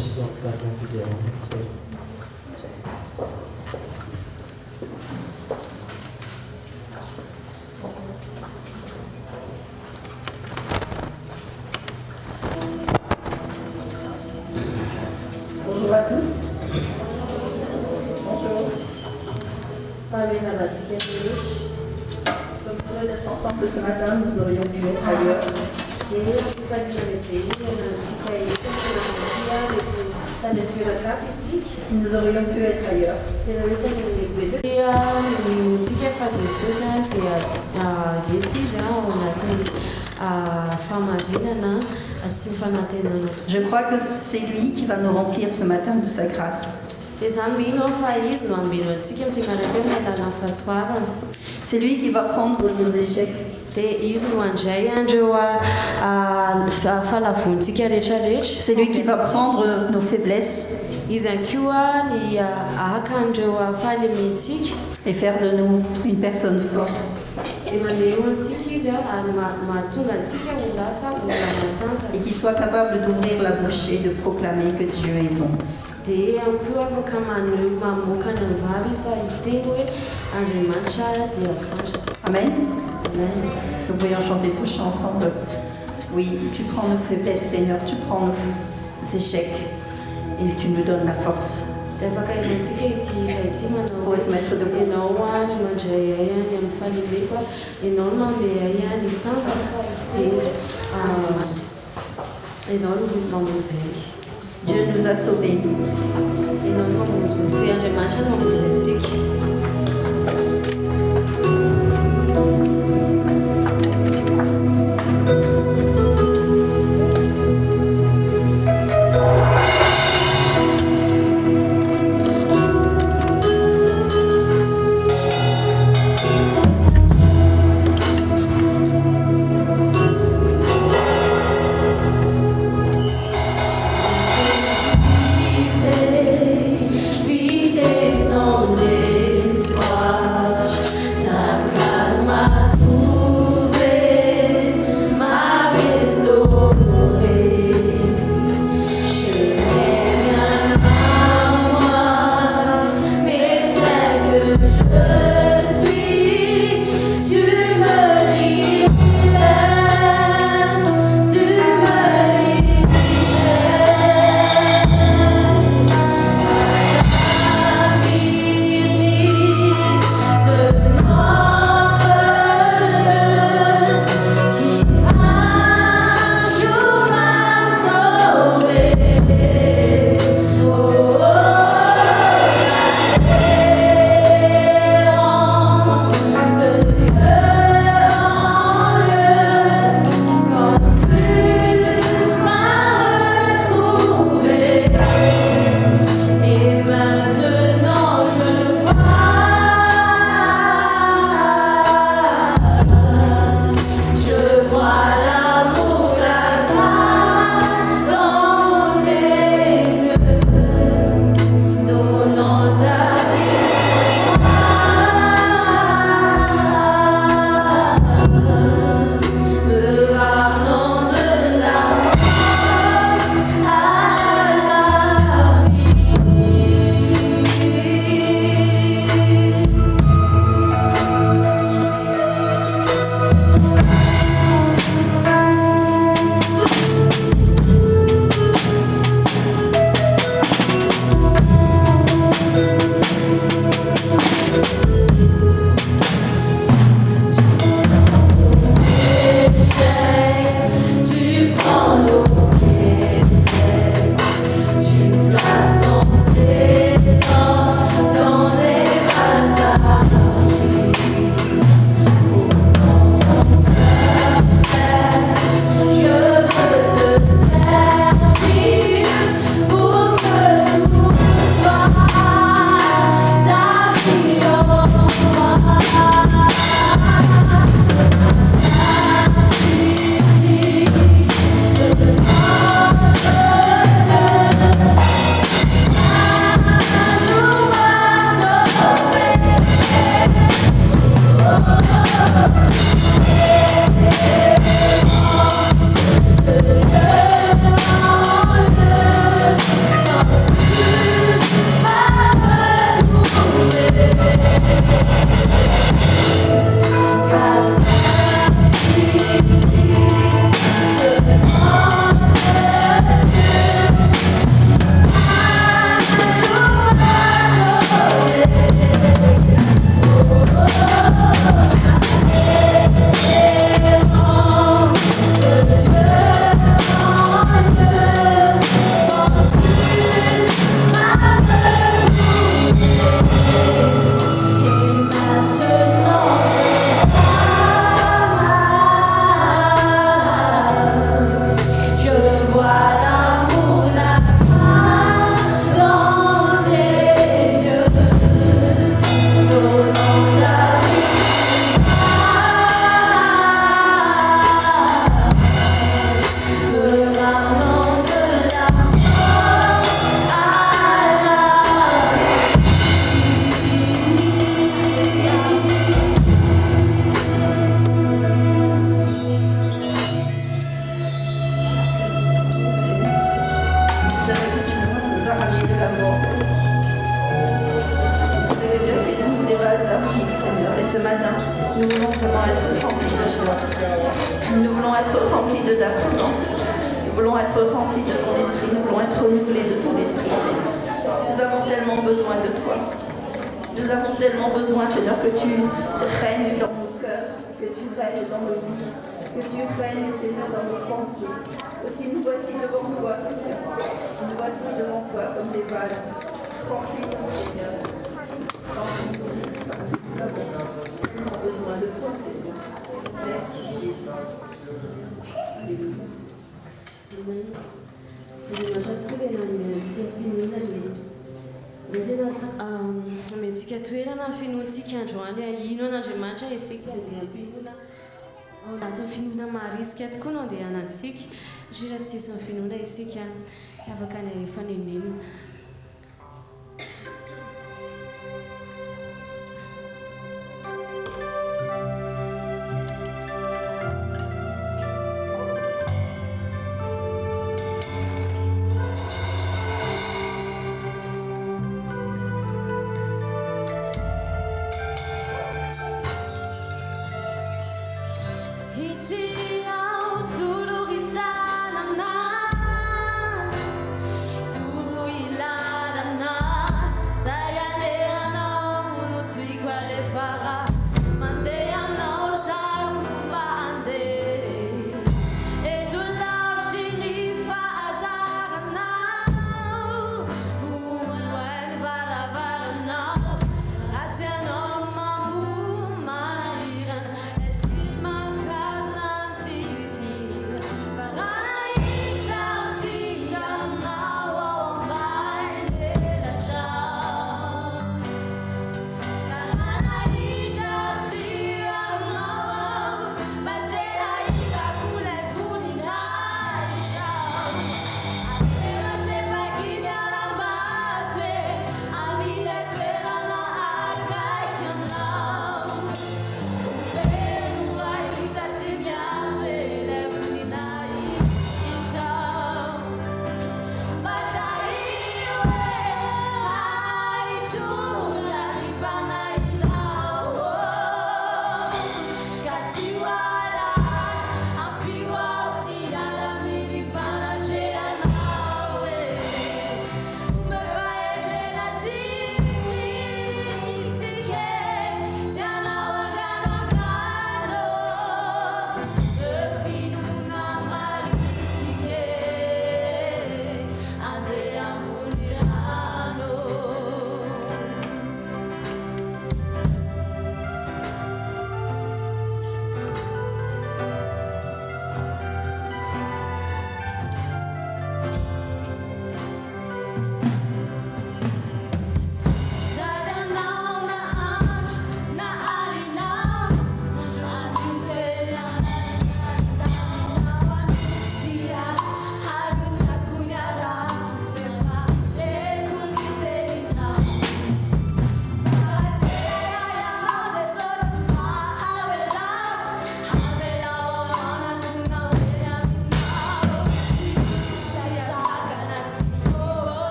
karena video. Bonjour à tous. Bonjour. Parlez la Vatican. Nous sommes heureux d'être ensemble ce matin. Nous aurions pu être ailleurs. Nous aurions pu être ailleurs. Je crois que c'est lui qui va nous remplir ce matin de sa grâce. C'est lui qui va prendre nos échecs. C'est lui qui va prendre nos faiblesses et faire de nous une personne forte. Et qui soit capable d'ouvrir la bouche et de proclamer que Dieu est bon. Amen. Nous pourrions chanter ce chant ensemble. Oui, tu prends nos faiblesses, Seigneur, tu prends nos échecs et tu nous donnes la force. Pour se mettre debout. Dieu nous a sauvés. bases d'amour. C'est Dieu qui donne des bases d'argile, Seigneur. Et ce matin, nous voulons vraiment être remplis de joie. Nous voulons être remplis de ta présence. Nous voulons être remplis de ton esprit. Nous voulons être renouvelés de ton esprit, Seigneur. Nous avons tellement besoin de toi. Nous avons tellement besoin, Seigneur, que tu règnes dans nos cœurs, que tu règnes dans nos vies, que tu règnes, Seigneur, dans nos pensées. Aussi, nous voici devant toi, Seigneur. Nous voici devant toi comme des vases remplis, Seigneur. Remplis, parce que nous avons tellement besoin de toi, Seigneur. Merci, Jésus. Alléluia. Amen. Metsika toerana finoantsika androany ino an'Andriamanitra isika andeha ampinoana ao anatin'ny finoana maharisika tokoa no andeha anantsika satria raha tsisy ny finoana isika tsy afaka ilay fanenenina. Turu ila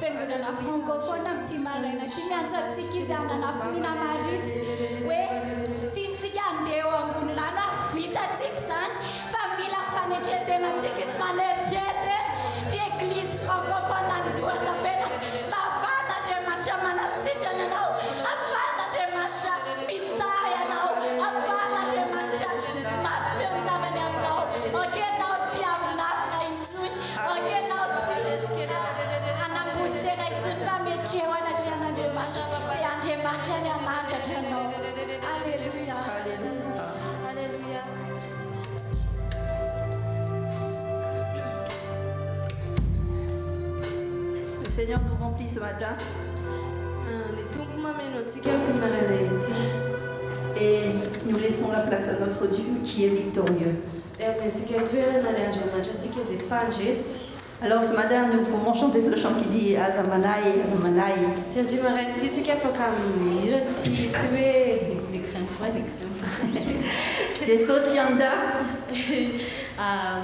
fiangonana francophone amin'ny tia maraina tia miantsatsika izy anana fonona maritsy hoe tiantsika andeha eo ambony rano ary vitatsika izany fa mila mifanetretenantsika izy maneritrery ny eglizy francophone andohatapelaka afan'Andriamanitra manasitrana anao afan'Andriamanitra mitay anao afan'Andriamanitra mampisehontavany aminao okenao tsy avinavina intsony okenao tsy anambody tena intsony fa metreo anatrehan'Andriamanitra dia Andriamanitra ny amandratra anao. Alléluia. Alléluia. Le Seigneur nous remplit ce matin Ny tompo mameno antsika amin'ny maraina ity. et nous laissons la place à notre Dieu qui est victorieux. Dia ametsika toerana ilay Andriamanitra antsika izay mpandresy. Alors ce matin, nous pouvons chanter ce chant qui dit Azamanai, Azamanai. Dia amin'ity maraina ity tsika afaka mihira ty hoe Jesu tianda.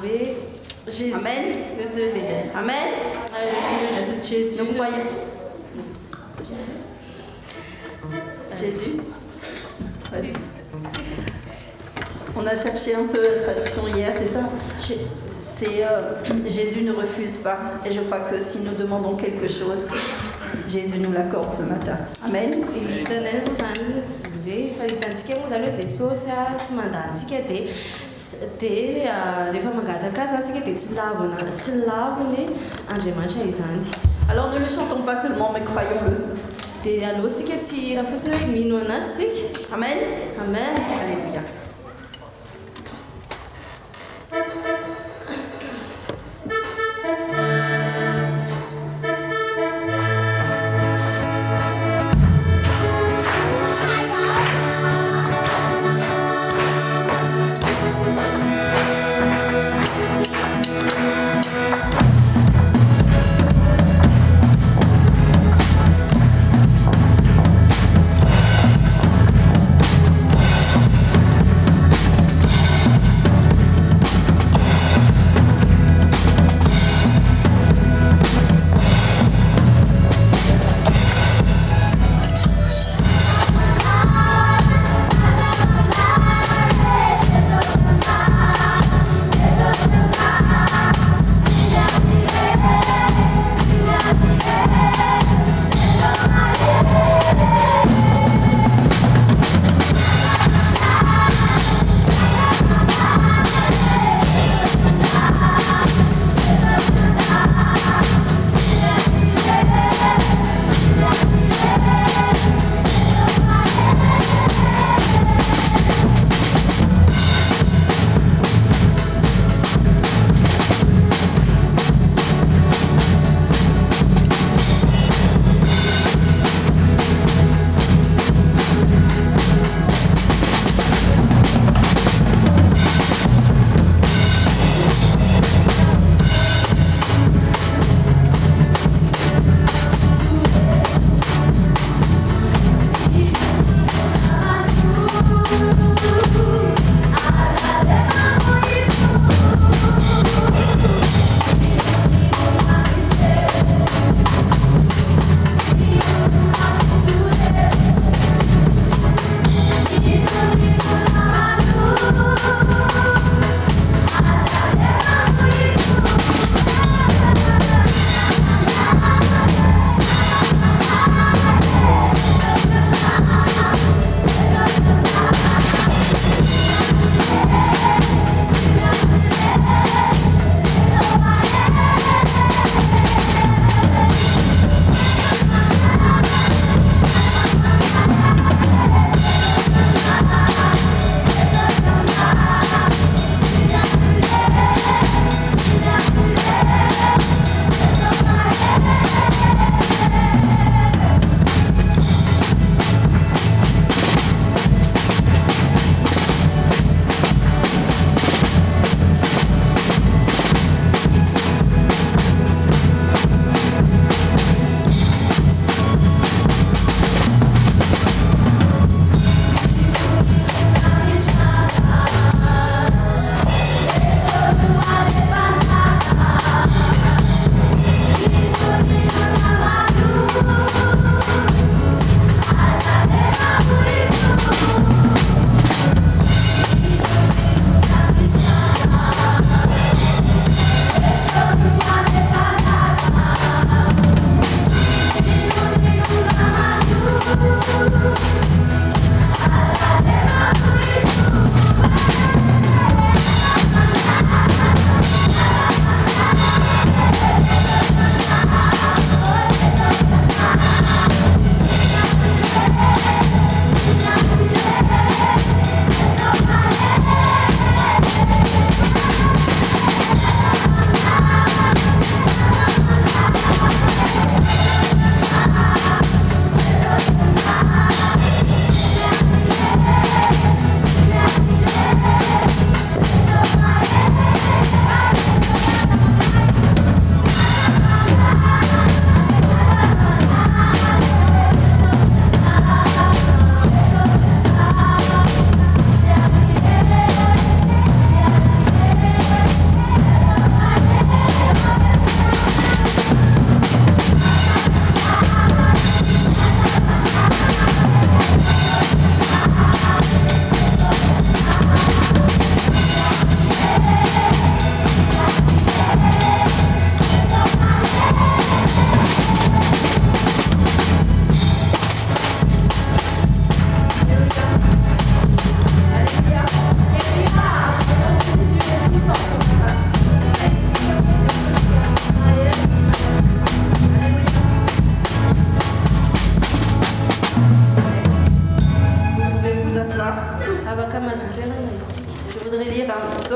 hoe Jésus. Amen. De déesse. Amen. Jésus. Nous croyons. Jésus. Vas-y. On a cherché un peu la traduction hier, c'est ça? C'est Jésus ne refuse pas. Et je crois que si nous demandons quelque chose, Jésus nous l'accorde ce matin. Amen. Hitanay moa zany hoe fahitantsika moa zany hoe Jesosy tsy mandantsika dia rehefa mangataka azy antsika dia tsy lavony Andriamanitra izany. Alors ne le chantons pas seulement, mais croyons-le. Dia alohantsika tsy hira fotsiny hoe mino anazy tsika. Amen. Amen. Alléluia.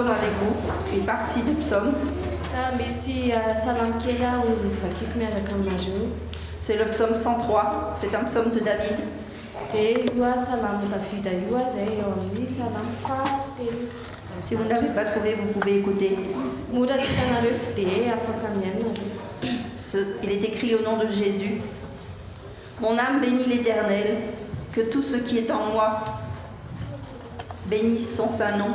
psaume avec vous, une partie du psaume. misy salam kely vakiako miaraka aminareo. C'est le psaume 103, c'est un psaume de David. Dia io salamo Davida io zay eo amin'ny salamo fahatelo. Si vous ne l'avez pas trouvé, vous pouvez écouter. Mora tsy hitanareo fa dia afaka miaina nareo. Il est écrit au nom de Jésus. Mon âme bénit l'Éternel, que tout ce qui est en moi bénisse son saint nom.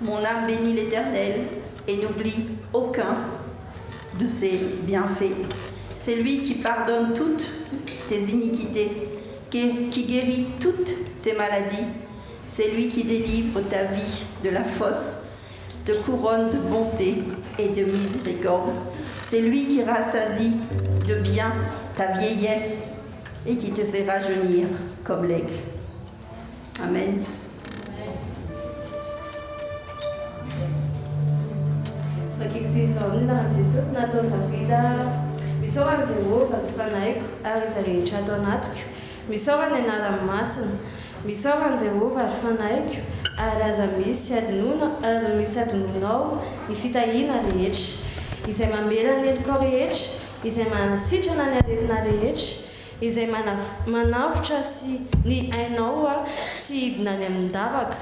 Mon âme bénit l'Éternel et n'oublie aucun de ses bienfaits. C'est lui qui pardonne toutes tes iniquités, qui guérit toutes tes maladies. C'est lui qui délivre ta vie de la fosse, qui te couronne de bonté et de miséricorde. C'est lui qui rassasie de bien ta vieillesse et qui te fait rajeunir comme l'aigle. Amen. Vakiko toy izao amin'ny anaran'i Jesosy nataon'i Davida, misaoran'i Jehovah ny fanahyiko ary izay rehetra ato anatiko. Misaorany anarany masina, misaorany Jehovah ary fanahyiko ary aza misy adinonao ny fitahiana rehetra, izay mamelana ny eloko rehetra, izay manasitrana ny aretina rehetra, izay manavotra sy ny ainao tsy hidina ny amin'ny davaka,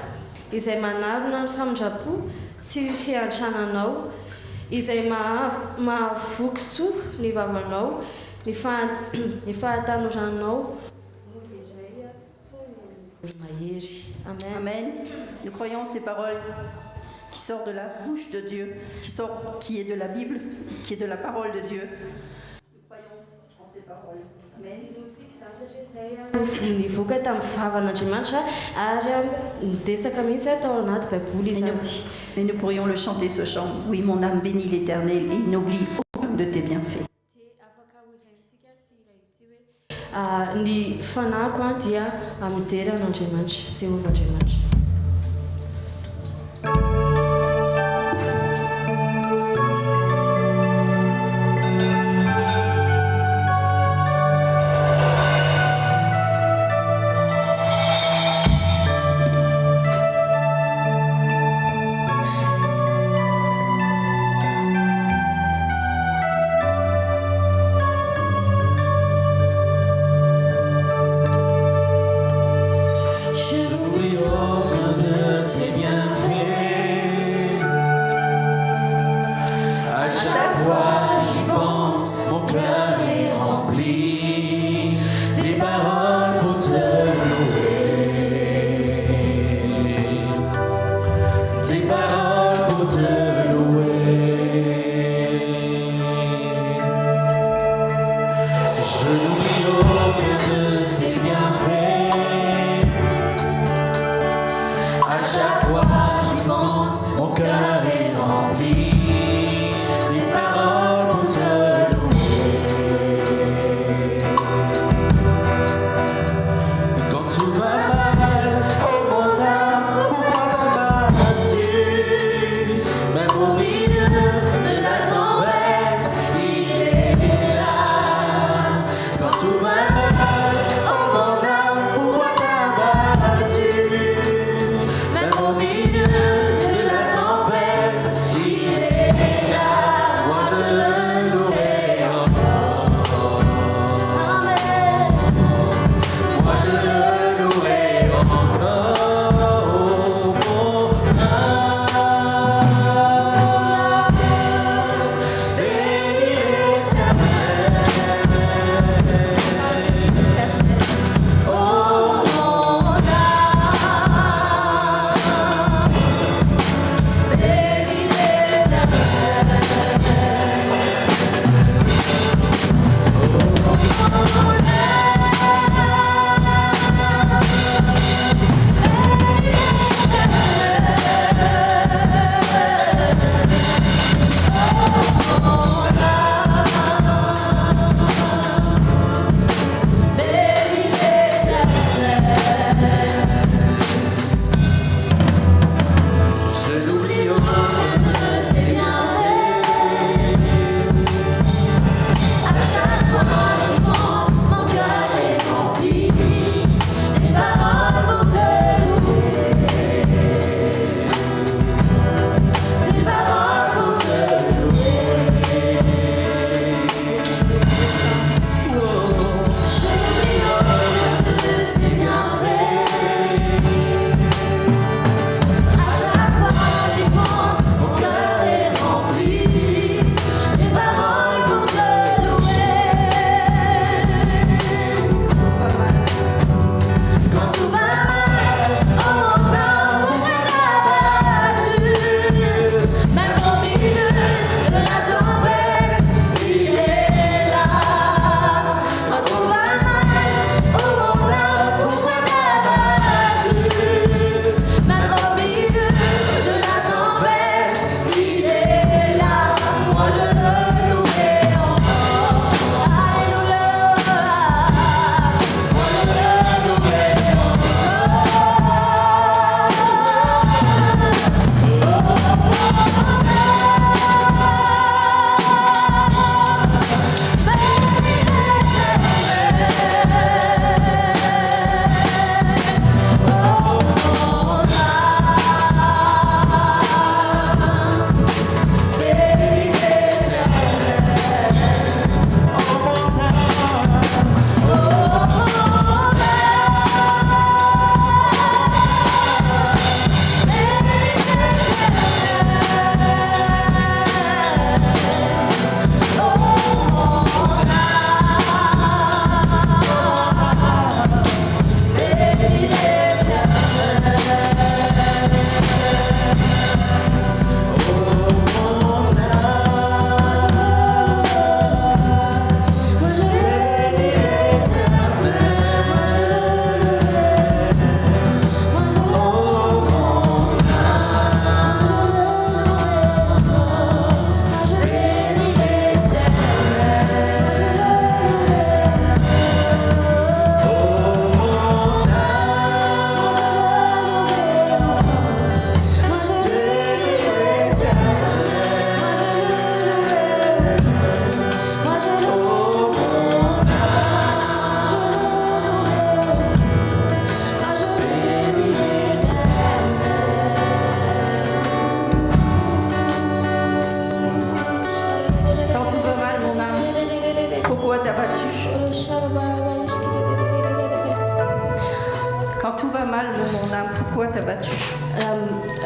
izay manarona ny famindrapo sy fiantrananao, izay mahavoky soa ny vavanao, ny fahatanorannao. Amen. Amen. Nous croyons ces paroles qui sortent de la bouche de Dieu, qui est de la Bible, qui est de la parole de Dieu. Nous croyons en ces paroles. Amen. Nivoaka tamin'ny fihavan'Andriamanitra ary nidesaka mihitsy tao anaty Baiboly izany. Mais nous pourrions le chanter ce chant. Oui, mon âme bénit l'Éternel et n'oublie aucun de tes bienfaits. Ny fanahiko dia mideran'Andriamanitra, Jehovah Andriamanitra. Même au milieu de la tempête. pourquoi t'as battu. Quand tout va mal, mon âme, pourquoi t'as battu.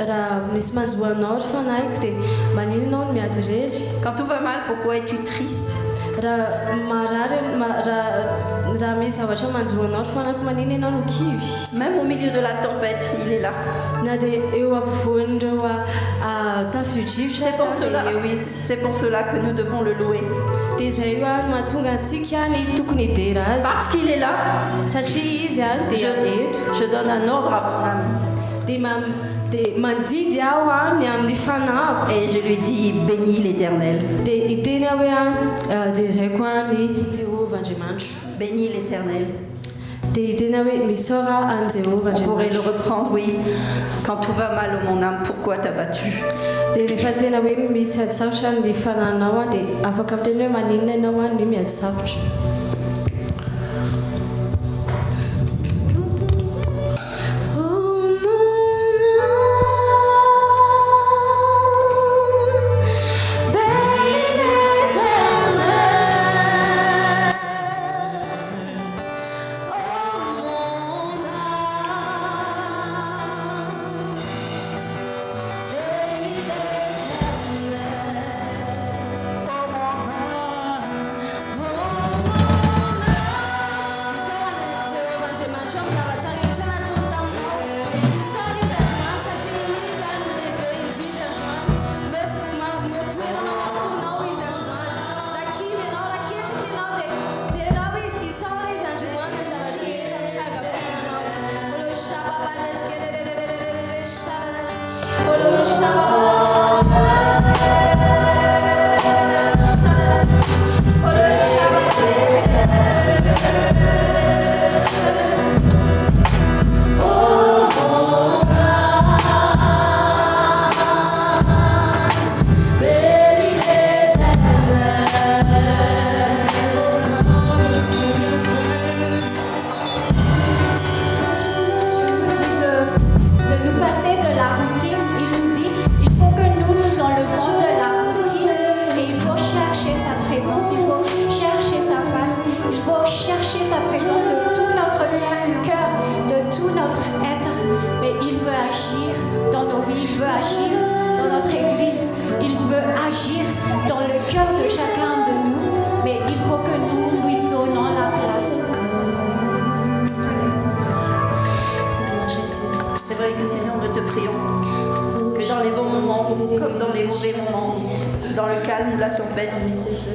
Raha misy manjoanao fanaiko dia manino ianao no miady rery. Quand tout va mal, pourquoi es-tu triste. Raha marary raha misy zavatra manjoanao fanaiko manino ianao no kivy. Même au milieu de la tempête, il est là. Na dia eo ampovoan'ireo tafio-drivotra eo izy. C'est pour cela que nous devons le louer. Dia izay io no mahatonga antsika ny tokony hidera azy. Parce qu'il est là, Satria izy dia eto. je donne un ordre à mon âme. Dia mandidy aho ny amin'ny fanahiko. Et je lui dis, bénis l'Éternel. Dia hiteny aho hoe dia iraiko ny Jehovah Andriamanitro. Bénis l'Éternel. Dia hiteny aho hoe misaora any Jehovah On pourrait le Andriamanitro. reprendre, oui. Quand tout va mal, oh mon âme, pourquoi t'as battu. Dia rehefa tena hoe misy ady sarotra ny fananao dia afaka miteny hoe maninona ianao ny miady sarotra.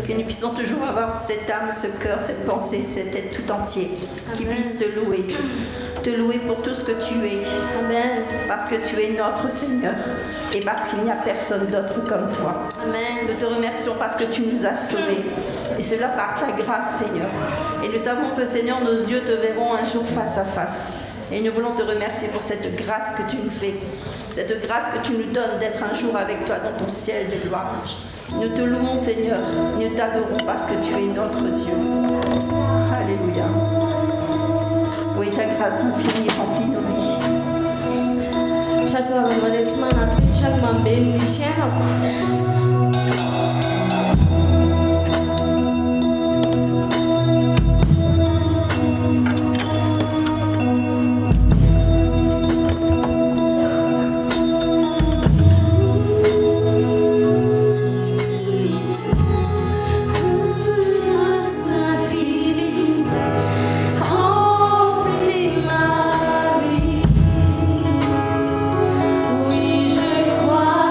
Que nous puissions toujours avoir cette âme, ce cœur, cette pensée, cette tête tout entier, qui puisse te louer pour tout ce que tu es. Amen. Parce que tu es notre Seigneur et parce qu'il n'y a personne d'autre comme toi. Amen. Nous te remercions parce que tu nous as sauvés et cela par ta grâce, Seigneur. Et nous savons que, Seigneur, nos yeux te verront un jour face à face. Et nous voulons te remercier pour cette grâce que tu nous fais, cette grâce que tu nous donnes d'être un jour avec toi dans ton ciel de gloire. Nous te louons, Seigneur, nous t'adorons parce que tu es notre Dieu. Alléluia. Oui, ta grâce infinie remplit nos vies. De toute façon, avant de tsy manapetraka mameno ny fiainako. Oui, je crois.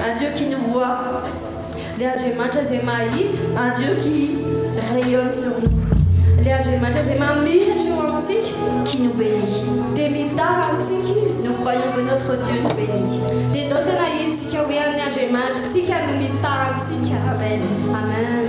Un Dieu qui nous voit. Un Dieu qui rayonne sur nous. Qui nous bénit. Nous croyons que notre Dieu nous bénit. Amen. Amen.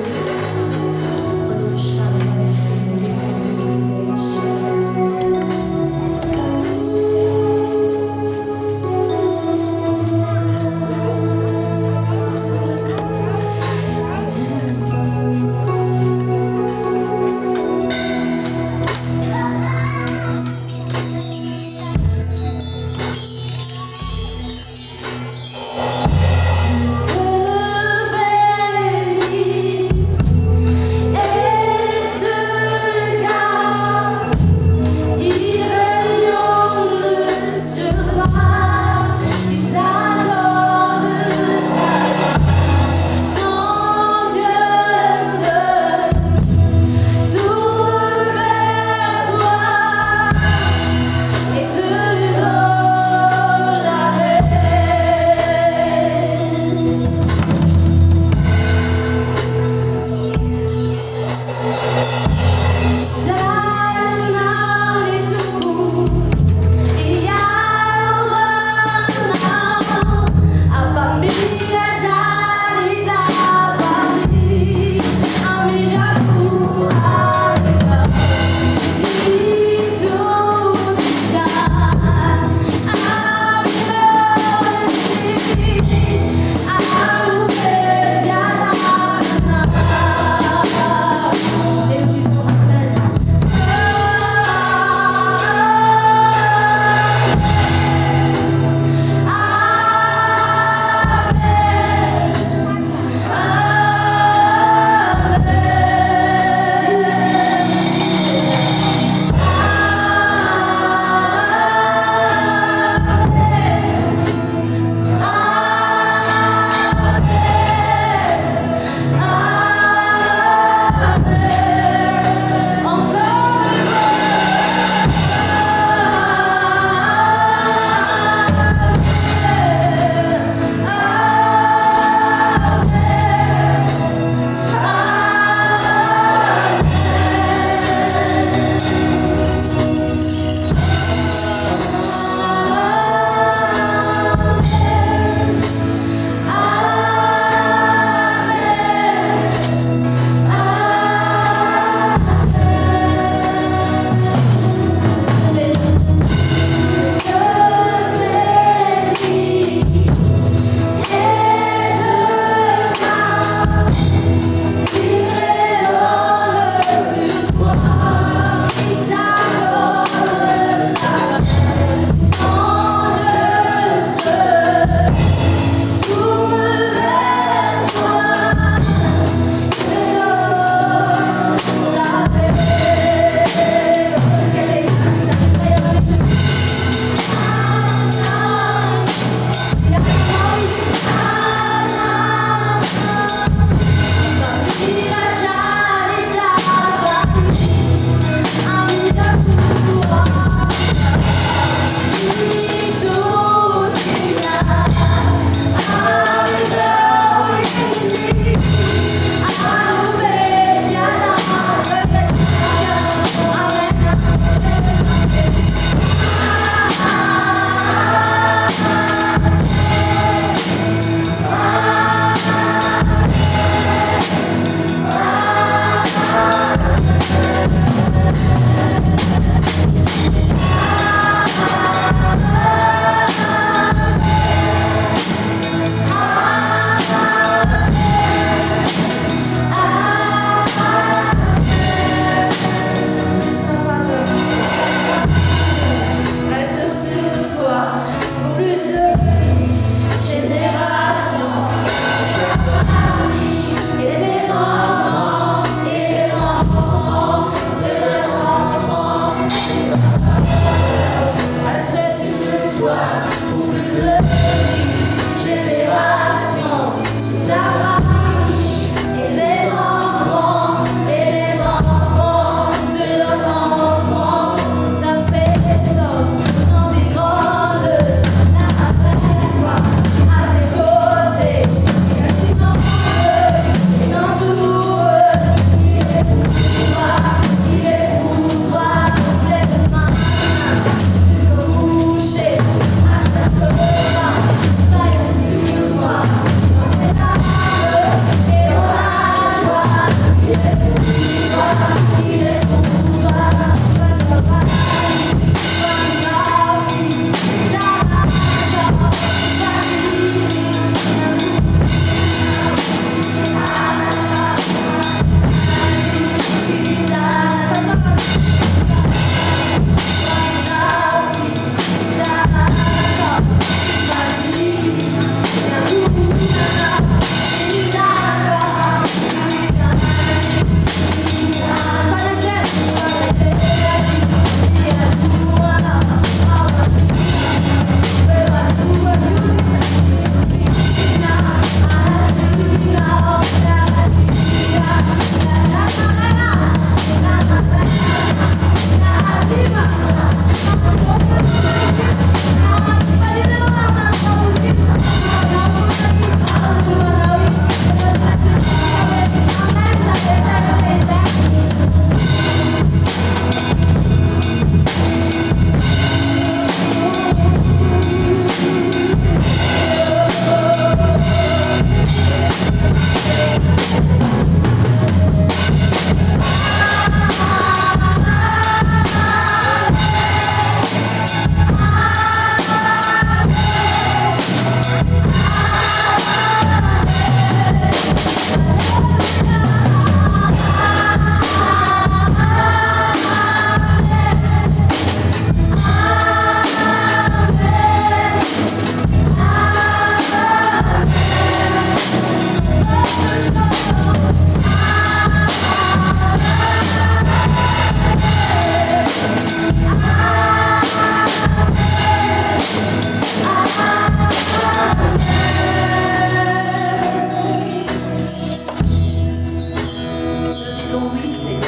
oui, Seigneur.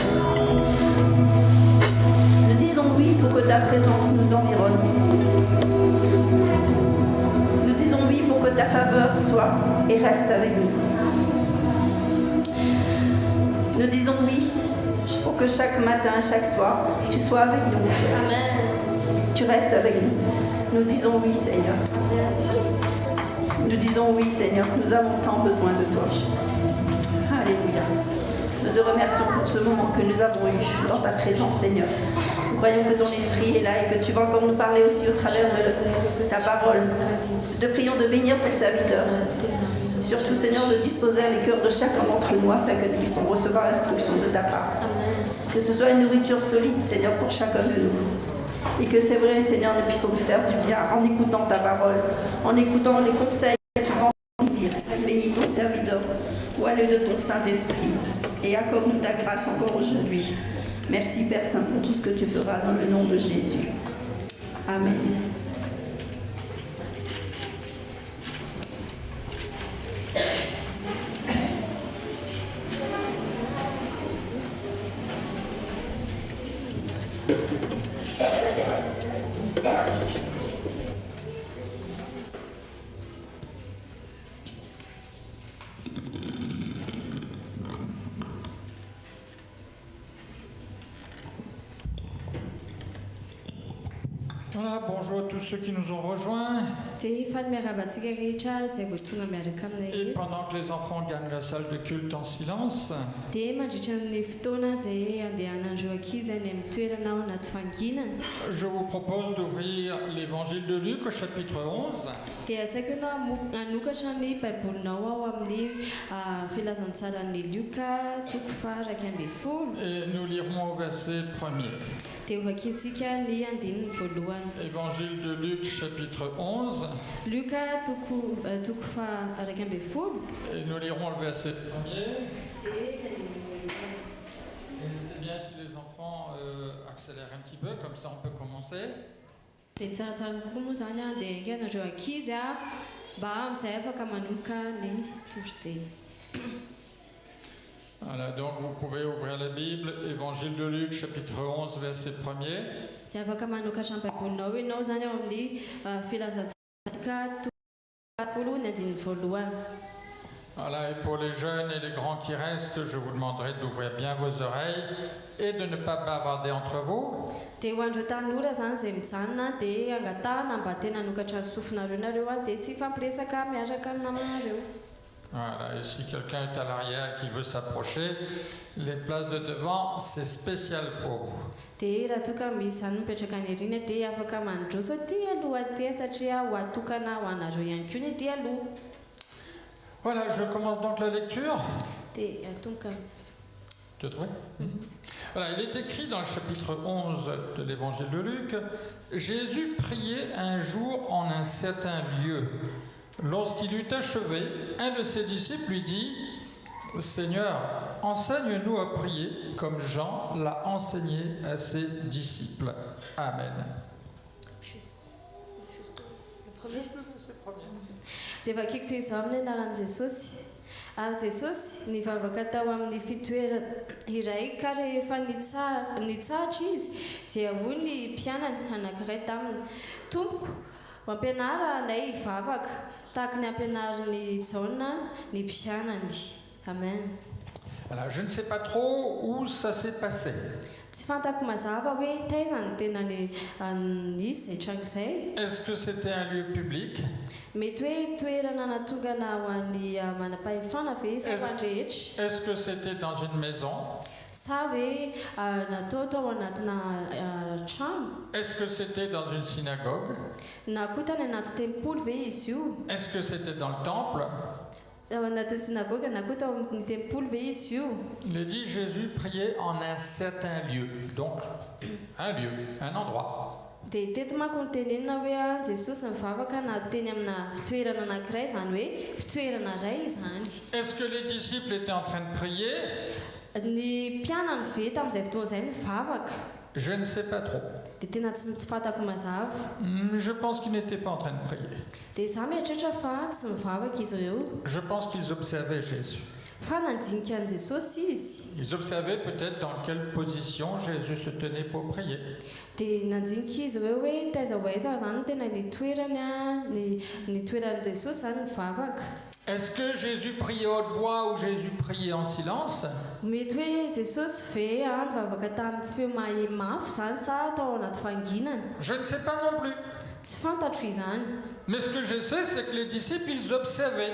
Nous disons oui pour que ta présence nous environne. Nous disons oui pour que ta faveur soit et reste avec nous. Nous disons oui pour que chaque matin, chaque soir, tu sois avec nous. Amen. Tu restes avec nous. Nous disons oui, Seigneur. Nous disons oui, Seigneur. Nous avons tant besoin de toi. Alléluia. Nous te remercions pour ce moment que nous avons eu dans ta présence, Seigneur. Nous croyons que ton esprit est là et que tu vas encore nous parler aussi au travers de ta parole. Nous te prions de bénir tes serviteurs. Surtout, Seigneur, de disposer les cœurs de chacun d'entre nous afin que nous puissions recevoir l'instruction de ta part. Que ce soit une nourriture solide, Seigneur, pour chacun de nous. Et que c'est vrai, Seigneur, nous puissions nous faire du bien en écoutant ta parole, en écoutant les conseils que tu vas nous dire. Bénis ton serviteur, oie-le de ton Saint-Esprit et accorde-nous ta grâce encore aujourd'hui. Merci, Père Saint, pour tout ce que tu feras dans le nom de Jésus. Amen. Voilà, bonjour à tous ceux qui nous ont rejoints. Dia fanimiaravantsika rehetra izay voatonga miaraka Et aminay. pendant que les enfants gagnent la salle de culte en silence, Dia mandritra ny fotoana izay andehanandreo ankizy any amin'ny toerana ao anaty fanginana. je vous propose d'ouvrir l'évangile de Luc au chapitre 11. Dia asaiko ianao hanokatra ny baibolinao ao amin'ny filazantsaran'ny Luka toko faha 11. Et nous lirons au verset 1er. Dia hovakintsika ny andininy voalohany. Évangile de Luc chapitre 11. Luka toko faha 11. Et nous lirons le verset 1er. Et c'est bien si les enfants accélèrent un petit peu, comme ça on peut commencer. Dia tsaratsara kokoa moa zany dia anganareo ankizy mba amin'izay afaka manomboka ny tomboteny. Voilà, donc vous pouvez ouvrir la Bible, Évangile de Luc, chapitre 11, verset 1er. Dia afaka manokatra ny baibolinao ianao zany ao amin'ny filazantsaraka toko 10 ny andininy voalohany. Voilà, et pour les jeunes et les grands qui restent, je vous demanderai d'ouvrir bien vos oreilles et de ne pas bavarder entre vous. Dia ho andreo tanora zany izay mijanona dia angatahana mba tena hanokatra ny sofinareo nareo dia tsy fampiresaka miaraka amin'ny namanareo. Voilà, et si quelqu'un est à l'arrière et qu'il veut s'approcher, les places de devant, c'est spécial pour vous. Dia raha toa ka misy zany mipetraka any aoriana dia afaka mandroso aty aloha aty satria ho atokana ho anareo ihany koa ny aty aloha. Voilà, je commence donc la lecture. Dia atonga. Tu as trouvé ? Voilà, il est écrit dans le chapitre 11 de l'évangile de Luc, Jésus priait un jour en un certain lieu. Lorsqu'il eut achevé, un de ses disciples lui dit, Seigneur, enseigne-nous à prier comme Jean l'a enseigné à ses disciples. Amen. Dia vakiko toy izao amin'ny anaran'i Jesosy. Ary Jesosy nivavaka tao amin'ny fitoerana iray ka rehefa nitsahatra izy dia hoy ny mpianany anankiray taminy, Tompoko, mampianara anay hivavaka tahaka ny ampianarin'ny Jaona ny mpianany. Amen. Alors, je ne sais pas trop où ça s'est passé. Tsy fantako mazava hoe taiza ny tena nisy izay trano izay. Est-ce que c'était un lieu public? Mety hoe toerana natongana ho an'ny manam-pahefana ve sa ho andrehetra? Est-ce que c'était dans une maison? Sa hoe natao tao anatina trano? Est-ce que c'était dans une synagogue? Na koa tany anaty tempoly ve izy io? Est-ce que c'était dans le temple? Ao anaty synagogue na koa tao amin'ny tempoly ve izy io? Il est dit Jésus priait en un certain lieu. Donc, un lieu, un endroit. Dia teto manko ny tenenina hoe Jesosy mivavaka na teny amina fitoerana anankiray, zany hoe fitoerana iray zany. Est-ce que les disciples étaient en train de prier? Ny mpianany ve tamin'izay fotoana izay nivavaka? Je ne sais pas trop. Dia tena tsy fantako mazava. Je pense qu'ils n'étaient pas en train de prier. Dia izaho mieritreritra fa tsy nivavaka izy ireo. Je pense qu'ils observaient Jésus. fa nandinika an Jesosy izy. Ils observaient peut-être dans quelle position Jésus se tenait pour prier. Dia nandinika izy hoe taiza ho aiza zany tena ny toerany ny toeran'i Jesosy zany mivavaka. Est-ce que Jésus priait haute voix ou Jésus priait en silence? Mety hoe Jesosy ve mivavaka tamin'ny feo mafy zany sa tao anaty fanginana? Je ne sais pas non plus. Tsy fantatro izany. Mais ce que je sais, c'est que les disciples, ils observaient.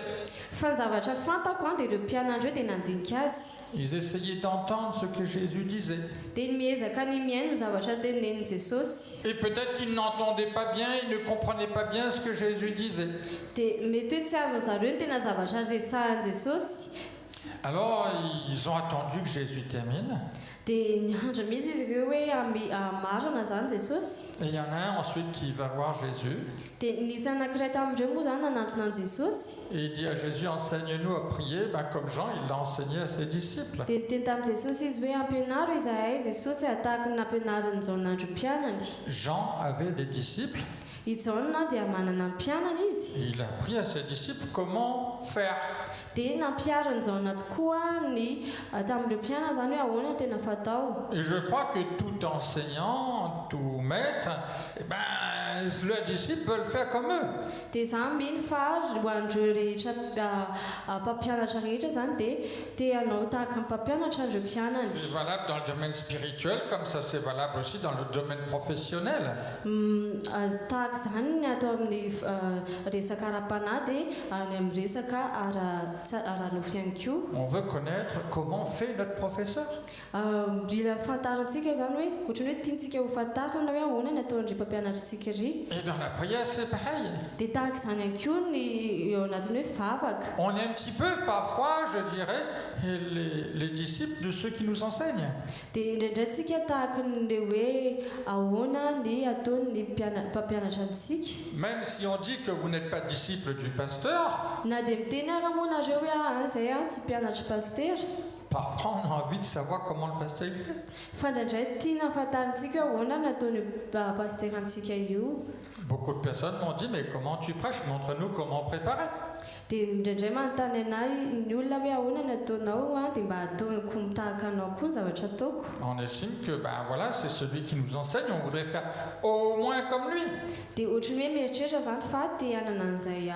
Fa ny zavatra fantako dia ireo mpianatra eo dia nandinika azy. Ils essayaient d'entendre ce que Jésus disait. Dia miezaka ny mihaino ny zavatra tenenin'i Jesosy. Et peut-être qu'ils n'entendaient pas bien, ils ne comprenaient pas bien ce que Jésus disait. Dia mety hoe tsy azony zareo ny tena zavatra resahan'i Jesosy. Alors, ils ont attendu que Jésus termine. Dia niandry mihitsy izy ireo hoe marina zany Jesosy. Et il y en a un ensuite qui va voir Jésus. Dia nisy anankiray tamin'ireo moa zany nanantona an Jesosy. Et il dit à Jésus, enseigne-nous à prier, comme Jean, il l'a enseigné à ses disciples. Dia niteny tamin'i Jesosy izy hoe ampianaro izahay Jesosy tahaka ny nampianarin'ny Jaonandro mpianany. Jean avait des disciples. I Jaona dia manana mpianana izy. Et il a appris à ses disciples comment faire. Dia nampiariny Jaona tokoa tamin'ireo mpianana zany hoe ahoana tena fatao. Et je crois que tout enseignant, tout maître, leurs disciples veulent faire comme eux. Dia zany mino fa ho an'ireo rehetra mpampianatra rehetra zany dia te hanao tahaka ny mpampianatra ireo mpianany. C'est valable dans le domaine spirituel comme ça c'est valable aussi dans le domaine professionnel. Tahaka zany ny atao amin'ny resaka ara-panahy dia any amin'ny resaka ara-nofy ihany koa. On veut connaître comment fait notre professeur. Mila fantarantsika zany hoe ohatrany hoe tiantsika ho fantarina hoe ahoana ny ataon'ry mpampianatritsika ry. Et dans la prière c'est pareil. Dia tahaka izany ihany koa ny eo anatiny hoe vavaka. On est un petit peu parfois, je dirais, les disciples de ceux qui nous enseignent. Dia indraindraitsika tahaka ny hoe ahoana ny ataon'ny mpampianatra antsika. Même si on dit que vous n'êtes pas disciple du pasteur, Na dia miteny ara moa nareo hoe izay tsy mpianatra paster. parfois on a envie de savoir comment le pasteur il fait. Fa indraindray tiana fantarintsika hoe ahoana no ataon'ny pasterantsika io. Beaucoup de personnes m'ont dit mais comment tu prêches, montre-nous comment préparer. Dia indraindray manontany anahy ny olona hoe ahoana ny ataonao dia mba ataoko mitahaka anao koa ny zavatra ataoko. On estime que voilà, c'est celui qui nous enseigne, on voudrait faire au moins comme lui. Dia ohatrany hoe mieritreritra zany fa te hanana an'izay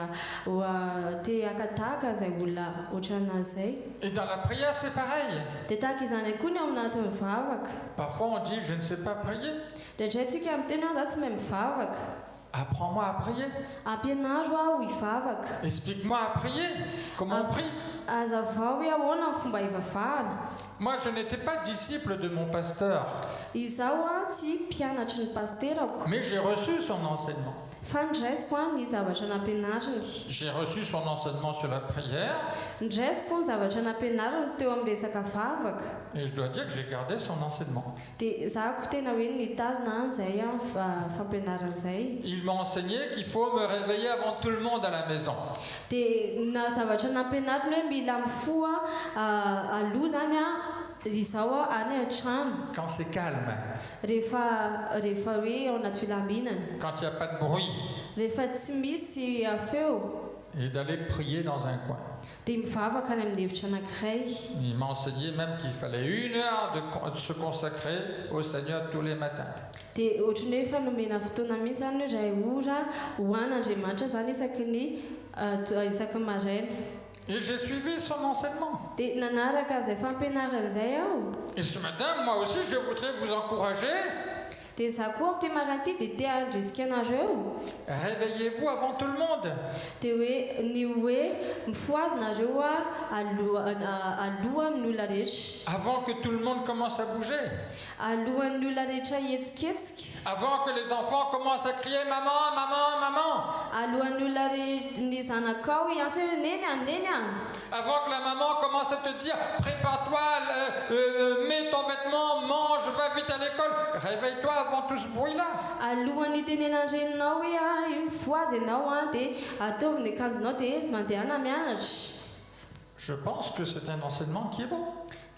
te hakatahaka an'izay olona ohatran'izay. Et dans la prière c'est pareil. Dia tahaka izany ihany koa ny ao anatin'ny mivavaka. Parfois on dit je ne sais pas prier. Indraindray tsika miteny hoe za tsy mahay mivavaka. Apprends-moi à prier. Ampianaro aho hivavaka. Explique-moi à prier. Comment on prie. Hazavao hoe ahoana ny fomba hivavahana. Moi je n'étais pas disciple de mon pasteur. Izaho tsy mpianatra ny pasterako. Mais j'ai reçu son enseignement. Fa ndraisiko ny zavatra nampianariny. J'ai reçu son enseignement sur la prière. Ndraisiko ny zavatra nampianariny teo amin'ny resaka vavaka. Et je dois dire que j'ai gardé son enseignement. Dia zahako tena hoe nitazona an'izay fampianaran'izay. Il m'a enseigné qu'il faut me réveiller avant tout le monde à la maison. Dia na zavatra nampianariny hoe mila mifoha aloha zany izaho any an-trano. Quand c'est calme. Rehefa hoe ao anaty filaminana. Quand il n'y a pas de bruit. Rehefa tsy misy feo. Et d'aller prier dans un coin. Dia mivavaka any amin'ny efitra anankiray. Il m'a enseigné même qu'il fallait 1 heure de se consacrer au Seigneur tous les matins. Dia ohatrany hoe fanomena fotoana mihitsy zany hoe iray ora ho an'Andriamanitra zany isaky maraina. Et j'ai suivi son enseignement. Dia nanaraka izay fampianaran'izay aho. Et ce matin, moi aussi, je voudrais vous encourager. Dia za koa amin'ity maranty dia te handrisika anareo. Réveillez-vous avant tout le monde. Dia hoe mifoazy nareo alohan'ny olona rehetra. Avant que tout le monde commence à bouger. Alohan'ny olona rehetra hihetsiketsika. Avant que les enfants commencent à crier maman, maman, maman. Alohan'ny olona ny zanakao hiantso hoe neny. Avant que la maman commence à te dire prépare-toi, mets ton vêtement, mange, va vite à l'école. Réveille-toi avant tout ce bruit-là. Alohan'ny tenenandreninao hoe mifoazy ianao dia ataovy ny akanjonao dia mandehana mianatra. Je pense que c'est un enseignement qui est bon.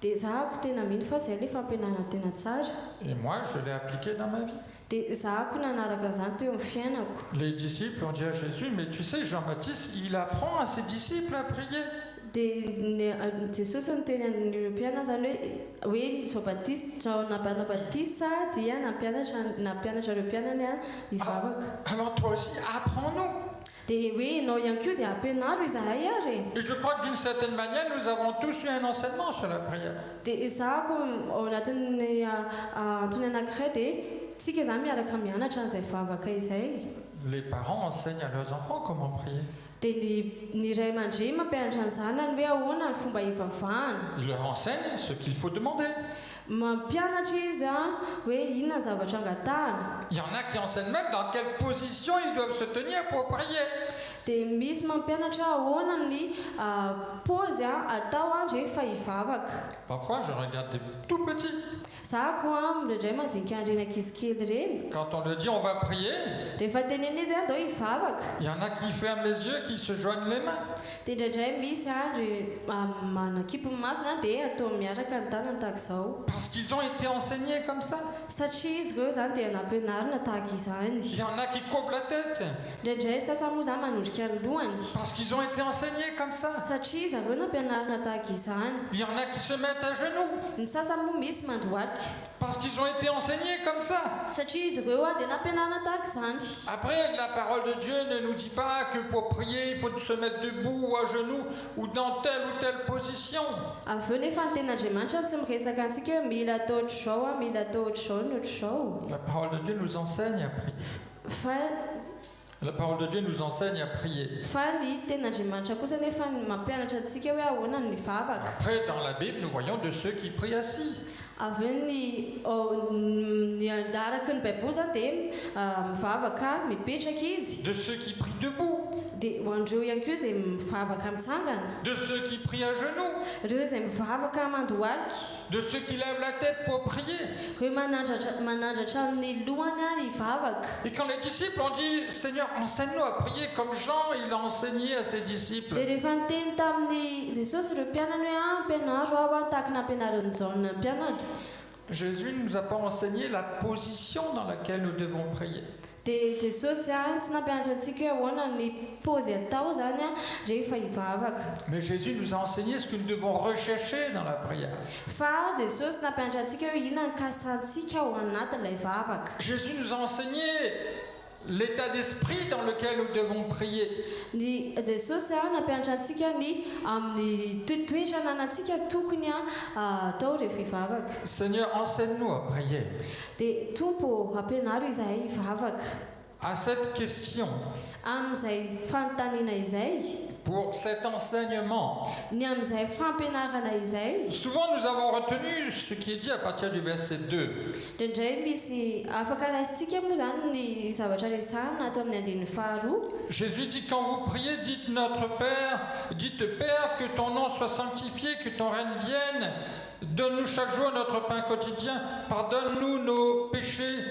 Dia zahako tena mino fa izay ilay fampianarana tena tsara. Et moi, je l'ai appliqué dans ma vie. Dia zahako nanaraka an'izany teo amin'ny fiainako. Les disciples ont dit à Jésus, mais tu sais, Jean-Baptiste, il apprend à ses disciples à prier. dia jesosy niteny an'ireo mpianatra zany hoe Jean Baptiste nampana Batisa dia nampianatra ireo mpianany a hivavaka. Alors toi aussi, apprends-nous. Dia hoe ianao ihany koa dia ampianaro izahay ary. Et je crois que d'une certaine manière, nous avons tous eu un enseignement sur la prière. Dia izahako ao anatin'ny antony anankiray dia tsika zany miaraka mianatra an'izay vavaka izay. Les parents enseignent à leurs enfants comment prier. Dia ny ray aman-dreny mampianatra ny zanany hoe ahoana ny fomba hivavahana. Ils leur enseignent ce qu'il faut demander. Mampianatra izy hoe inona zavatra angatahana. Il y en a qui enseignent même dans quelle position ils doivent se tenir pour prier. Dia misy mampianatra ahoana ny pôzy atao rehefa hivavaka. Parfois, je regarde des tout petits. Zahako indraindray mandinika an'ireny ankizy kely reny. Quand on leur dit on va prier, Rehefa tenena izy hoe andao hivavaka. il y en a qui ferment les yeux, qui se joignent les mains. Dia indraindray misy manakipy ny masona dia atao miaraka ny tanana tahaka izao. Parce qu'ils ont été enseignés comme ça. Satria izy ireo zany dia nampianarina tahaka izany. Il y en a qui courbent la tête. Indraindray sasany moa zany manondrika ny lohany. Parce qu'ils ont été enseignés comme ça. Satria izy ireo nampianarina tahaka izany. Il y en a qui se mettent à genoux. Ny sasany moa misy mandohalika. Parce qu'ils ont été enseignés comme ça. Satria izy ireo dia nampianarina tahaka izany. Après, la parole de Dieu ne nous dit pas que pour prier, il faut se mettre debout ou à genoux ou dans telle ou telle position. Avy eo nefa ny ten'Andriamanitra tsy miresaka antsika hoe mila atao ohatr'izao mila atao ohatr'izao ny ohatr'izao. La parole de Dieu nous enseigne à prier. La parole de Dieu nous enseigne à prier. Fa ny ten'Andriamanitra kosa nefa mampianatra antsika hoe ahoana ny mivavaka. Après, dans la Bible, nous voyons de ceux qui prient assis. Avy eo ny araky ny baiboly zany dia mivavaka mipetraka izy. De ceux qui prient debout. Dia ho andreo ihany koa izay mivavaka mitsangana. De ceux qui prient à genoux. Ireo izay mivavaka mandohalika. De ceux qui lèvent la tête pour prier. Ireo manandratra ny lohany hivavaka. Et quand les disciples ont dit, Seigneur, enseigne-nous à prier comme Jean, il a enseigné à ses disciples. Dia rehefa niteny tamin'ny Jesosy ireo mpianany hoe ampianaro aho tahaka nampianarin'ny Jaona mpianatra. Jésus ne nous a pas enseigné la position dans laquelle nous devons prier. Dia Jesosy tsy nampianatra antsika hoe ahoana ny pôzy atao zany rehefa hivavaka. Mais Jésus nous a enseigné ce que nous devons rechercher dans la prière. Fa Jesosy nampianatra antsika hoe inona ny kasantsika ao anatin'ilay vavaka. Jésus nous a enseigné l'état d'esprit dans lequel nous devons prier. Ny Jesosy nampianatra antsika ny amin'ny toetoetra ananantsika tokony atao rehefa hivavaka. Seigneur, enseigne-nous à prier. Dia Tompo ampianaro izahay hivavaka. À cette question, Amin'izay fanontaniana izay. pour cet enseignement, Ny amin'izay fampianarana izay. souvent nous avons retenu ce qui est dit à partir du verset 2. Indraindray misy afaka raisitsika moa zany ny zavatra resahana atao amin'ny andininy faharoa. Jésus dit, quand vous priez, dites notre Père, dites Père, que ton nom soit sanctifié, que ton règne vienne. Donne-nous chaque jour notre pain quotidien. Pardonne-nous nos péchés,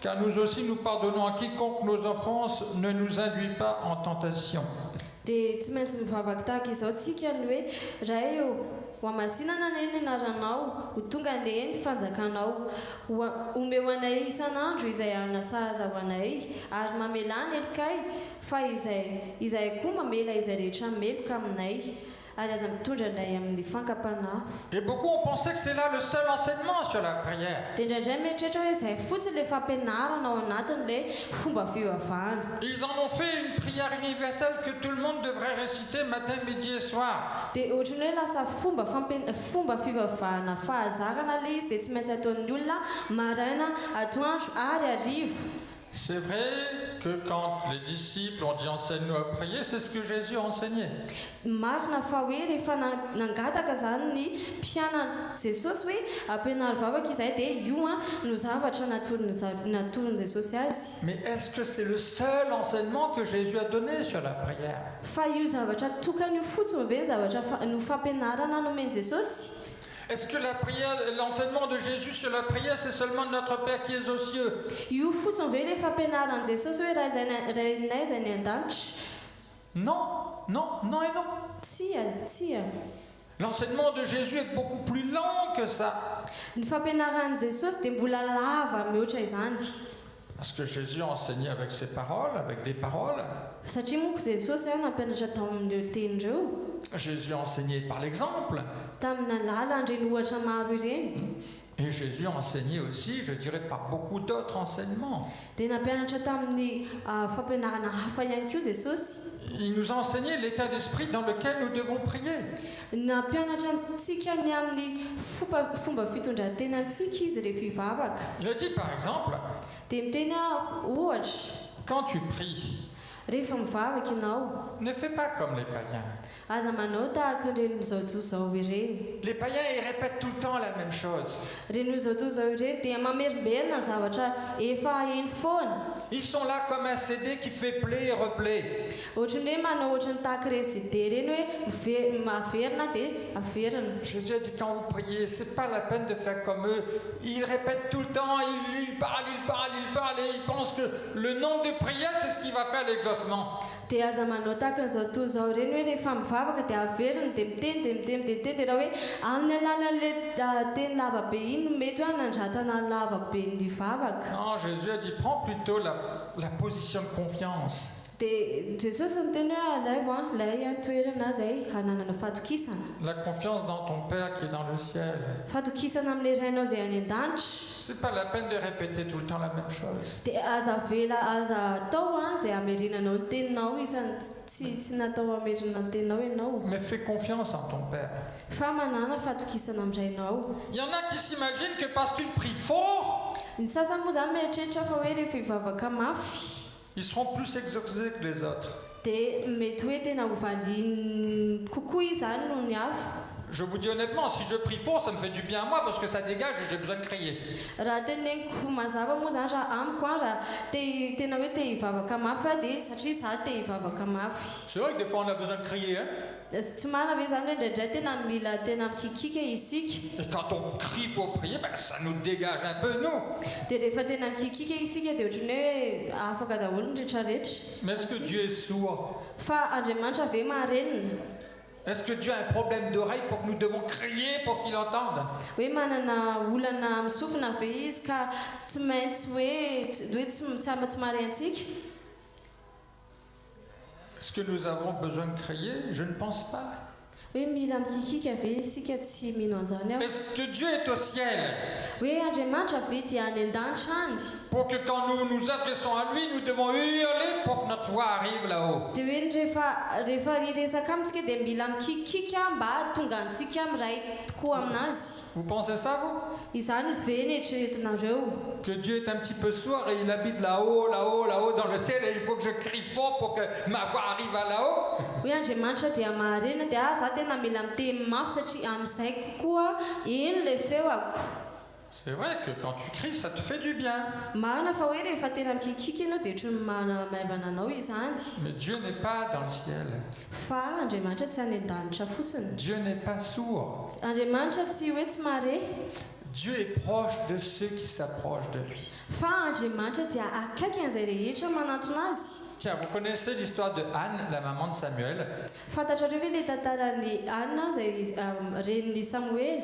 car nous aussi nous pardonnons à quiconque nos offenses, ne nous induit pas en tentation. Dia tsy maintsy mivavaka tahaka izao tsika ny hoe ray ho amasinana ny anaranao ho tonga ny fanjakanao omeo anay isan'andro izay anasaza ho anay ary mamela ny elokay fa izay koa mamela izay rehetra meloka aminay ary aza mitondra anay amin'ny fankapanahy. Et beaucoup ont pensé que c'est là le seul enseignement sur la prière. Dia indraindray mieritreritra hoe izay fotsiny le fampianarana ao anatin'ilay fomba fivavahana. Ils en ont fait une prière universelle que tout le monde devrait réciter matin, midi et soir. Dia ohatrany hoe lasa fomba fivavahana fahazarana ilay izy dia tsy maintsy ataon'ny olona maraina, atoandro ary hariva. C'est vrai que quand les disciples ont dit enseigne-nous à prier, c'est ce que Jésus a enseigné. Marina fa hoe rehefa nangataka zany ny mpianana Jesosy hoe ampianaro vavaka izay dia io no zavatra natorin' Jesosy azy. Mais est-ce que c'est le seul enseignement que Jésus a donné sur la prière? Fa io zavatra tokany io fotsiny ve ny zavatra no fampianarana nomeny Jesosy? Est-ce que la prière, l'enseignement de Jésus sur la prière, c'est seulement notre Père qui est aux cieux? Io fotsiny ve le fampianaran'i Jesosy hoe rainay izay ny an-danitra? Non, non, non et non. Tsia. L'enseignement de Jésus est beaucoup plus lent que ça. Ny fampianaran'i Jesosy dia mbola lava mihoatra izany. Parce que Jésus a enseigné avec ses paroles, avec des paroles. Satria moa Jesosy nampianatra tao amin'ireo tenin'ireo. Jésus enseignait par l'exemple. tamina lala andreny ohatra maro ireny. Et Jésus enseignait aussi, je dirais, par beaucoup d'autres enseignements. Dia nampianatra tamin'ny fampianarana hafa ihany koa Jesosy. Il nous a enseigné l'état d'esprit dans lequel nous devons prier. Nampianatra antsika ny amin'ny fomba fitondrantenantsika izy rehefa hivavaka. Il a dit par exemple, Dia miteny ohatra, quand tu pries, rehefa mivavaka ianao, ne fais pas comme les païens. aza manao tahaka ireny zao zao ireny. Les païens, ils répètent tout le temps la même chose. Ireny zao ireny dia mamerimberina zavatra efa hainy foana. Ils sont là comme un CD qui fait play et replay. Ohatrany hoe manao ohatrany tahaka ireny CD reny hoe maverina dia averina. Jésus a dit, quand vous priez, c'est pas la peine de faire comme eux. Ils répètent tout le temps, ils parlent, et ils pensent que le nombre de prières, c'est ce qui va faire l'exaucement. Dia aza manao tahaka an'izao zao ireny hoe rehefa mivavaka dia averina dia miteny dia raha hoe amin'ny alalan'ilay teny lavabe iny mety hoe anandratana lavabe ny vavaka. Non, Jésus a dit, prends plutôt la position de confiance. Dia Jesosy niteny hoe alaivo lay toerana izay hananana fatokisana. La confiance dans ton Père qui est dans le ciel. Fatokisana amin'ilay rainao izay any an-danitra. C'est pas la peine de répéter tout le temps la même chose. Dia aza atao izay amerinanao ny teninao isany tsy natao amerina ny teninao ianao. Mais fais confiance en ton Père. Fa manana fatokisana amin'irainao. Il y en a qui s'imaginent que parce qu'ils prient fort, Ny sasany moa zany mieritreritra fa hoe rehefa hivavaka mafy ils seront plus exaucés que les autres. dia mety hoe tena hovaliany kokoa izany noho ny hafa. Je vous dis honnêtement, si je prie fort, ça me fait du bien à moi parce que ça dégage et j'ai besoin de crier. Raha teneniko mazava moa zany raha amiko raha tena hoe te hivavaka mafy dia satria za te hivavaka mafy. C'est vrai que des fois on a besoin de crier, hein? Tsy marina ve zany hoe indraindray tena mila tena mikikika isika. Et quand on crie pour prier, ben, ça nous dégage un peu, nous. Dia rehefa tena mikikika isika dia ohatrany hoe afaka daholo ny rehetrarehetra. Mais est-ce que Dieu est sourd? Fa Andriamanitra ve marenina? Est-ce que Dieu a un problème d'oreille pour que nous devons crier pour qu'il entende? Hoe manana olana misofina ve izy ka tsy maintsy hoe tsy mare antsika? Est-ce que nous avons besoin de crier? Je ne pense pas. Hoe mila mikikika ve isika tsy mino an'izany aho? Est-ce que Dieu est au ciel Hoe Andriamanitra ve dia any an-danitra any? pour que quand nous nous adressons à lui, nous devons hurler pour que notre voix arrive là-haut? Dia hoe rehefa hiresaka amintsika dia mila mikikika mba tonga antsika miray tokoa aminazy. Vous pensez ça, vous? Izany ve ny eritreretinareo? Que Dieu est un petit peu sourd et il habite là-haut dans le ciel et il faut que je crie fort pour que ma voix arrive à là-haut? Hoe Andriamanitra dia marena dia za tena mila miteny mafy satria amin'izay kokoa iny le feoako. C'est vrai que quand tu cries, ça te fait du bien. Marina fa hoe rehefa tena mikikika ianao dia ohatrany maivana anao izany. Mais Dieu n'est pas dans le ciel. Fa Andriamanitra tsy any an-danitra fotsiny. Dieu n'est pas sourd. Andriamanitra tsy hoe tsy mare. Dieu est proche de ceux qui s'approchent de lui. Fa Andriamanitra dia akaiky an'izay rehetra manantona azy. Tiens, vous connaissez l'histoire de Anne, la maman de Samuel? Fantatrareo ve le tantaran'ny Anna izay renin'ny Samuel?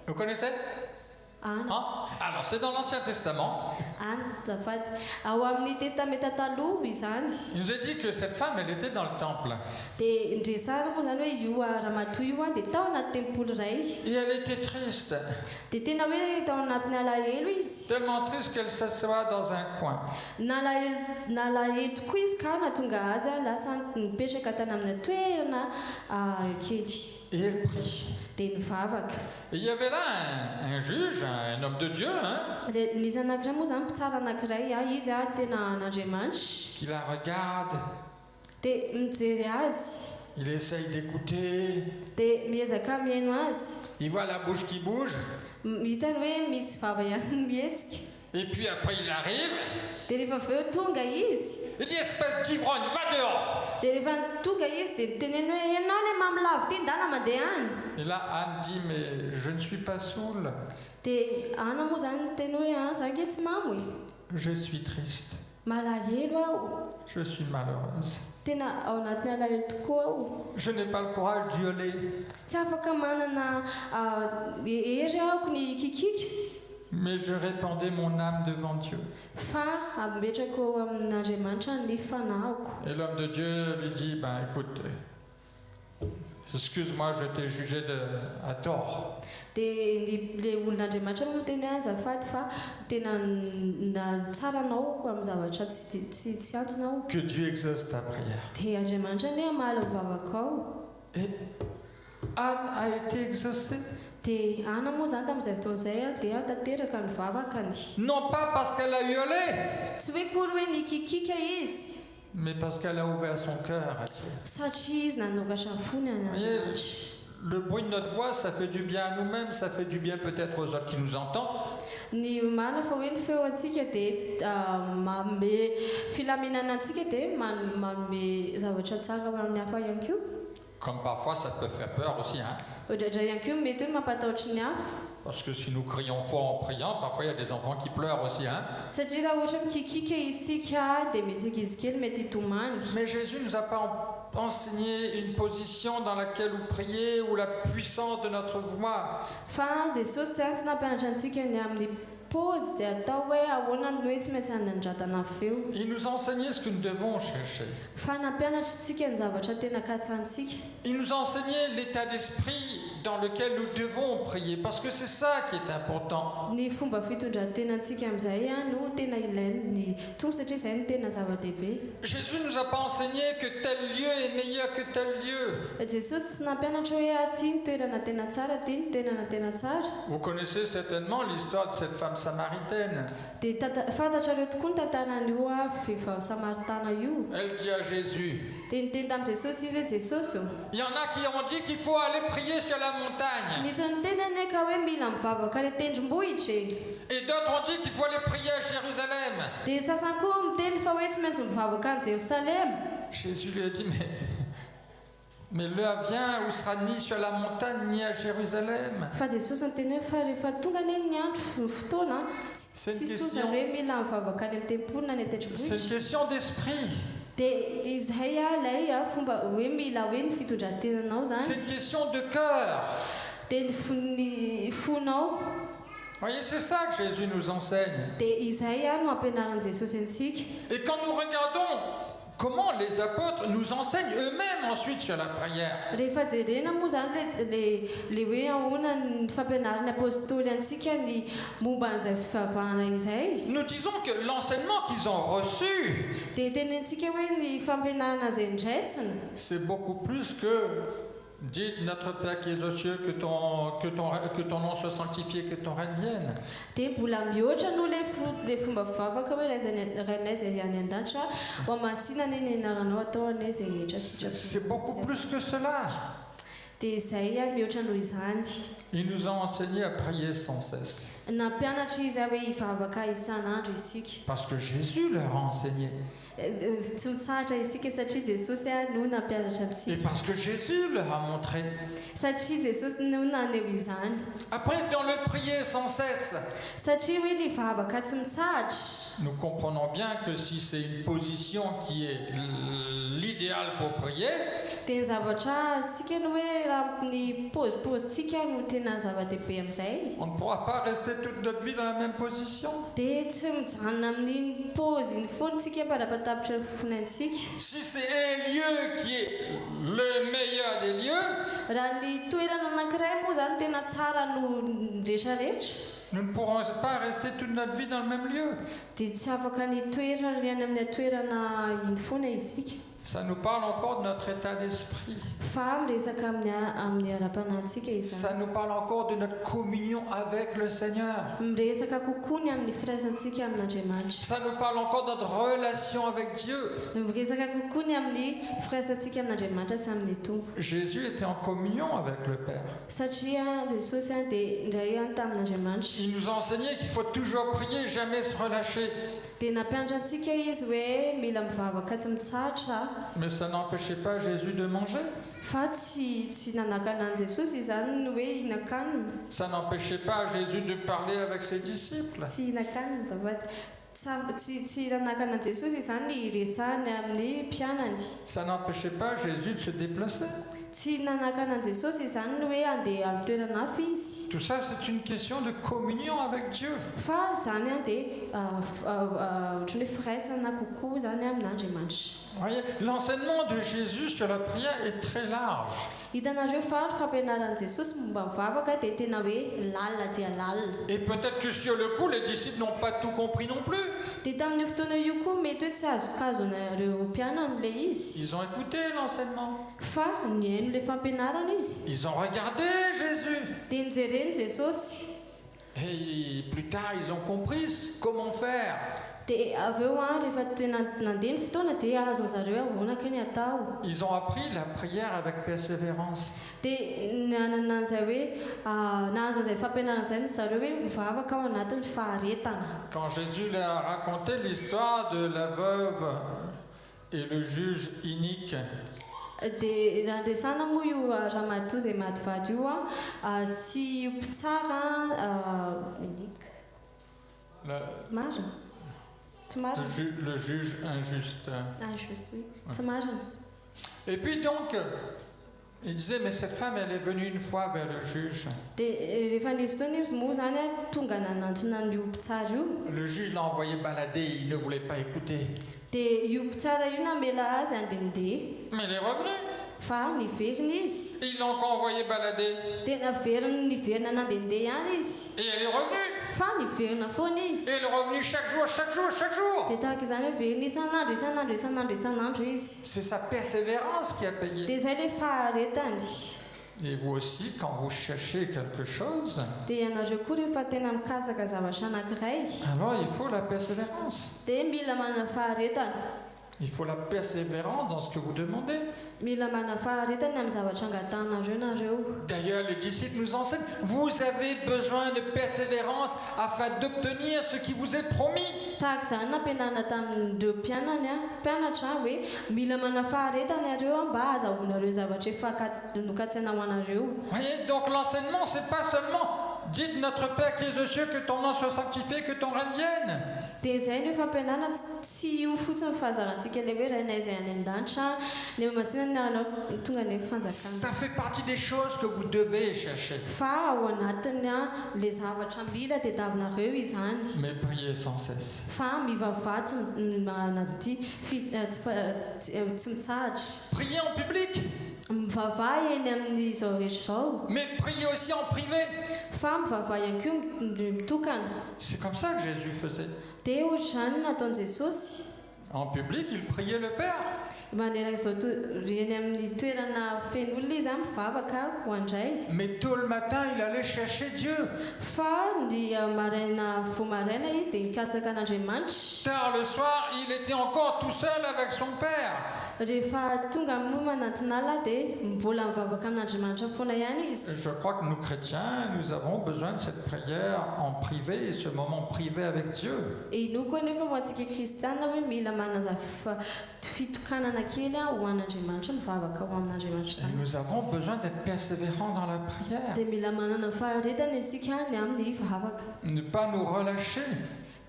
Vous connaissez? Anna. Hein? Alors, c'est dans l'Ancien Testament. Anna zafady. Ao amin'ny testamenta taloha izany. Il nous a dit que cette femme, elle était dans le temple. Dia ndresana moa zany hoe io ramatoa io dia tao anaty tempoly iray. Et elle était triste. Dia tena hoe tao anatin'ny alahelo izy. Tellement triste qu'elle s'assoit dans un coin. Nalahelo tokoa izy ka nahatonga azy lasa nipetraka tany amin'ny toerana kely. Et elle prie. Dia nivavaka. Et il y avait là un juge, un homme de Dieu, hein, Dia nisy anankiray moa zany mpitsara anankiray izy tena an'Andriamanitra. qui la regarde. Dia mijery azy. Il essaye d'écouter. Dia miezaka mihaino azy. Il voit la bouche qui bouge. Hitany hoe misy vava ihany mihetsika. Et puis après, il arrive. Dia rehefa avy eo tonga izy. Il dit, espèce d'ivrogne, va dehors. Dia rehefa tonga izy dia niteneny hoe ianao le mamilavo ty ndana mandeha any. Et là, Anne dit, mais je ne suis pas saoule. Dia Anna moa zany niteny hoe za nge tsy mamy. Je suis triste. Malahelo aho. Je suis malheureuse. Tena ao anatin'ny alahelo tokoa aho. Je n'ai pas le courage d'y hurler. Tsy afaka manana hery ahoko ny kikika. Mais je répandais mon âme devant Dieu. Fa ametrako amin'Andriamanitra ny fanahiko. Et l'homme de Dieu lui dit, ben écoute, Excuse-moi, je t'ai jugé à tort. Dia le olon'Andriamanitra moa miteny hoe azafady fa tena tsara anao amin'ny zavatra tsy antonao. Que Dieu exauce ta prière. Dia Andriamanitra anie mahala mivavaka ao. Et Anne a été exaucée. Dia Ana moa zany tamin'izay fotoana izay dia tanteraka ny vavakany. Non pas parce qu'elle a hurlé, Tsy hoe kory hoe nikikika izy, mais parce qu'elle a ouvert son cœur à Dieu. satria izy nanokatra ny fony any Andriamanitra. Le bruit de notre voix, ça fait du bien à nous-mêmes, ça fait du bien peut-être aux autres qui nous entendent. Ny marina fa hoe ny feo antsika dia manome filaminana antsika dia manome zavatra tsara ho amin'ny hafa ihany koa. Comme parfois ça peut faire peur aussi, hein. Ohatratra ihany koa mety hoe mampatahotra ny hafa. Parce que si nous crions fort en priant, parfois il y a des enfants qui pleurent aussi, hein. Satria raha ohatra mikikika isika dia misy ankizy kely mety hitomany. Mais Jésus ne nous a pas enseigné une position dans laquelle vous priez ou la puissance de notre voix. Fa Jesosy zany tsy nampianatra antsika ny amin'ny pôzy dia atao hoe ahoana ny hoe tsy maintsy hanandratana feo. Il nous a enseigné ce que nous devons chercher. Fa nampianatra antsika ny zavatra tena katsantsika. Il nous a enseigné l'état d'esprit dans lequel nous devons prier, parce que c'est ça qui est important. Ny fomba fitondran-tena antsika amin'izay no tena ilainy ny tombo satria izay no tena zava-dehibe. Jésus ne nous a pas enseigné que tel lieu est meilleur que tel lieu. Jesosy tsy nampianatra hoe aty ny toerana tena tsara, ty ny toerana tena tsara. Vous connaissez certainement l'histoire de cette femme samaritaine. Dia fantatrareo tokoa ny tantaran'io vehivavy samaritana io. Elle dit à Jésus, Dia niteny tamin'i Jesosy izy hoe Jesosy il y en a qui ont dit qu'il faut aller prier sur la montagne. misy ny tenany ka hoe mila mivavaka ny tendrombohitra Et d'autres ont dit qu'il faut aller prier à Jérusalem. dia sasany koa miteny fa hoe tsy maintsy mivavaka any Jérusalem. Jésus lui a dit, mais l'heure vient où sera ni sur la montagne ni à Jérusalem. Fa Jesosy niteny hoe fa rehefa tonga anie ny andro ny fotoana C'est une tsisy question- toza hoe mila mivavaka any amin'ny tempolona ny C'est une tendrombohitra. question d'esprit. Dia izay ilay fomba hoe mila hoe ny fitondran-tenanao C'est zany une question de cœur. dia ny fonao. Voyez, c'est ça que Jésus nous enseigne. Dia izay no ampianaran'i Jesosy antsika. Et quand nous regardons comment les apôtres nous enseignent eux-mêmes ensuite sur la prière, Rehefa jerena moa zany le hoe ahoana ny fampianaran'ny apôstôly antsika ny momba an'izay fivavahana izay nous disons que l'enseignement qu'ils ont reçu, dia tenentsika hoe ny fampianarana izay ndraisiny c'est beaucoup plus que dites notre Père qui est aux cieux, que ton nom soit sanctifié, que ton règne vienne. dia mbola mihoatra no le fomba fivavaka hoe rainay izay any an-danitra ho amasinana ny anaranao atao anay izay rehetra C'est beaucoup plus que cela. dia izay mihoatra noho izany. Ils nous ont enseigné à prier sans cesse. Nampianatra izy hoe hivavaka isan'andro isika. Parce que Jésus leur a enseigné. Tsy mitsahatra isika satria Jesosy no nampianatra Et antsika. parce que Jésus leur a montré. Satria Jesosy no naneho izany. Après, dans le prier sans cesse, Satria hoe ny vavaka tsy mitsahatra. nous comprenons bien que si c'est une position qui est l'idéal pour prier, Dia ny zavatra sika no hoe raha ny pôzipôzitsika no tena zava-dehibe amin'izay. on ne pourra pas rester toute notre vie dans la même position. Dia tsy mijanona amin'ny pôzy ny fontsika mpadapatapitra ny fofony antsika. Si c'est un lieu qui est le meilleur des lieux, Raha ny toerana anankiray moa zany tena tsara no rehetrarehetra. nous ne pourrons pas rester toute notre vie dans le même lieu. Dia tsy afaka ny toerana any amin'ny toerana iny foana isika. Ça nous parle encore de notre état d'esprit. Fa miresaka amin'ny ara-panantsika izany. Ça nous parle encore de notre communion avec le Seigneur. Miresaka kokoa ny amin'ny firaisantsika amin'Andriamanitra. Ça nous parle encore de notre relation avec Dieu. Miresaka kokoa ny amin'ny firaisantsika amin'Andriamanitra sy amin'ny Tompo. Jésus était en communion avec le Père. Satria Jesosy dia indray tamin'Andriamanitra. Il nous a enseigné qu'il faut toujours prier, jamais se relâcher. Dia nampianatra antsika izy hoe mila mivavaka tsy mitsahatra. Mais ça n'empêchait pas Jésus de manger. Fa tsy nanakana an'i Jesosy izany ny hoe hinan-kanina. Ça n'empêchait pas Jésus de parler avec ses disciples. Tsy hinan-kanina zavaty. Tsy nanakana an'i Jesosy izany ny hiresahany amin'ny mpianany. Ça n'empêchait pas Jésus de se déplacer. tsy nanaka anan'i jesosy izany hoe andeha amin'ny toerana hafa izy Tout ça, c'est une question de communion avec Dieu. fa zany a dia ohatran'ny hoe firaisana kokoa zany amin'Andriamanitra. Vous voyez, l'enseignement de Jésus sur la prière est très large. Hitanareo fa ny fampianaran'i Jesosy momba mivavaka dia tena hoe lalina dia lalina. Et peut-être que sur le coup, les disciples n'ont pas tout compris non plus. Dia tamin'io fotoana io koa mety hoe tsy azokazonareo mpianana le izy Ils ont écouté l'enseignement. fa nihaino le fampianarana izy Ils ont regardé Jésus. dia nijereny Jesosy Et plus tard, ils ont compris comment faire. dia avy eo rehefa nandeha ny fotoana dia azo zareo ahoana ka ny atao. Ils ont appris la prière avec persévérance. Dia nanana an'izay hoe nahazo an'izay fampianarana izay ny zareo hoe mivavaka ao anatin'ny faharetana. Quand Jésus leur a raconté l'histoire de la veuve et le juge inique, Dia raha ndresana moa io raha matoa izay mativady io sy io mpitsara marina tsy marina le juge injuste. juste oui tsy marina. Et puis donc, il disait, mais cette femme, elle est venue une fois vers le juge. Dia rehefa nisy fotoana izy moa zany tonga nanantona io mpitsara io Le juge l'a envoyé balader, il ne voulait pas écouter. dia io mpitsara io namela azy andehandeha Mais elle est revenue. fa niverina izy Et ils l'ont encore envoyé balader. dia niverina nandehandeha ihany izy Et elle est revenue. fa niverina foana izy. Et elle est revenue chaque jour, chaque jour, chaque jour. Dia tahaka izany hoe verina isan'andro isan'andro isan'andro isan'andro izy. C'est sa persévérance qui a payé. Dia izay le faharetany. Et vous aussi, quand vous cherchez quelque chose, Dia ianareo koa rehefa tena mikasaka zavatra anankiray alors il faut la persévérance. dia mila manana faharetana. Il faut la persévérance dans ce que vous demandez. Mila manana faharetana amin'ny zavatra angatanareo nareo. D'ailleurs, les disciples nous enseignent, vous avez besoin de persévérance afin d'obtenir ce qui vous est promis. Tahaka izany nampianarina tamin'ireo mpianatra hoe mila manana faharetana iareo mba azahoanareo zavatra efa nokatsiana ho anareo. Voyez, donc l'enseignement, c'est pas seulement dites notre Père qui est aux cieux, que ton nom soit sanctifié, que ton règne vienne. Dia izay ny fampianarana tsy io fotsiny fahazarantsika le hoe rainay izay any an-danitra le mamasina ny anao tonga ny fanjakana. Ça fait partie des choses que vous devez chercher. Fa ao anatiny le zavatra mila tadiavinareo izany. Mais priez sans cesse. Fa mivavaha tsy manaty tsy mitsahatra. Priez en public. Mivavaha eny amin'izao rehetra izao. Mais priez aussi en privé. Fa mivavaha ihany koa mitokana. C'est comme ça que Jésus faisait. Dia ohatr'izany nataon'i Jesosy. En public, il priait le Père. Manerana izao eny amin'ny toerana feno olona izy mivavaka ho andray. Mais tôt le matin, il allait chercher Dieu. Fa ny maraina vao maraina izy dia nikatsaka an'Andriamanitra. Tard le soir, il était encore tout seul avec son Père. Rehefa tonga amin'ny manatinala dia mbola mivavaka amin'Andriamanitra foana ihany izy. Je crois que nous chrétiens, nous avons besoin de cette prière en privé, ce moment privé avec Dieu. Ino koa nefa ho antsika kristiana hoe mila manana fitokanana kely ho an'Andriamanitra mivavaka ho amin'Andriamanitra Et izany. nous avons besoin d'être persévérants dans la prière. Dia mila manana faharetana isika ny amin'ny vavaka. Ne pas nous relâcher.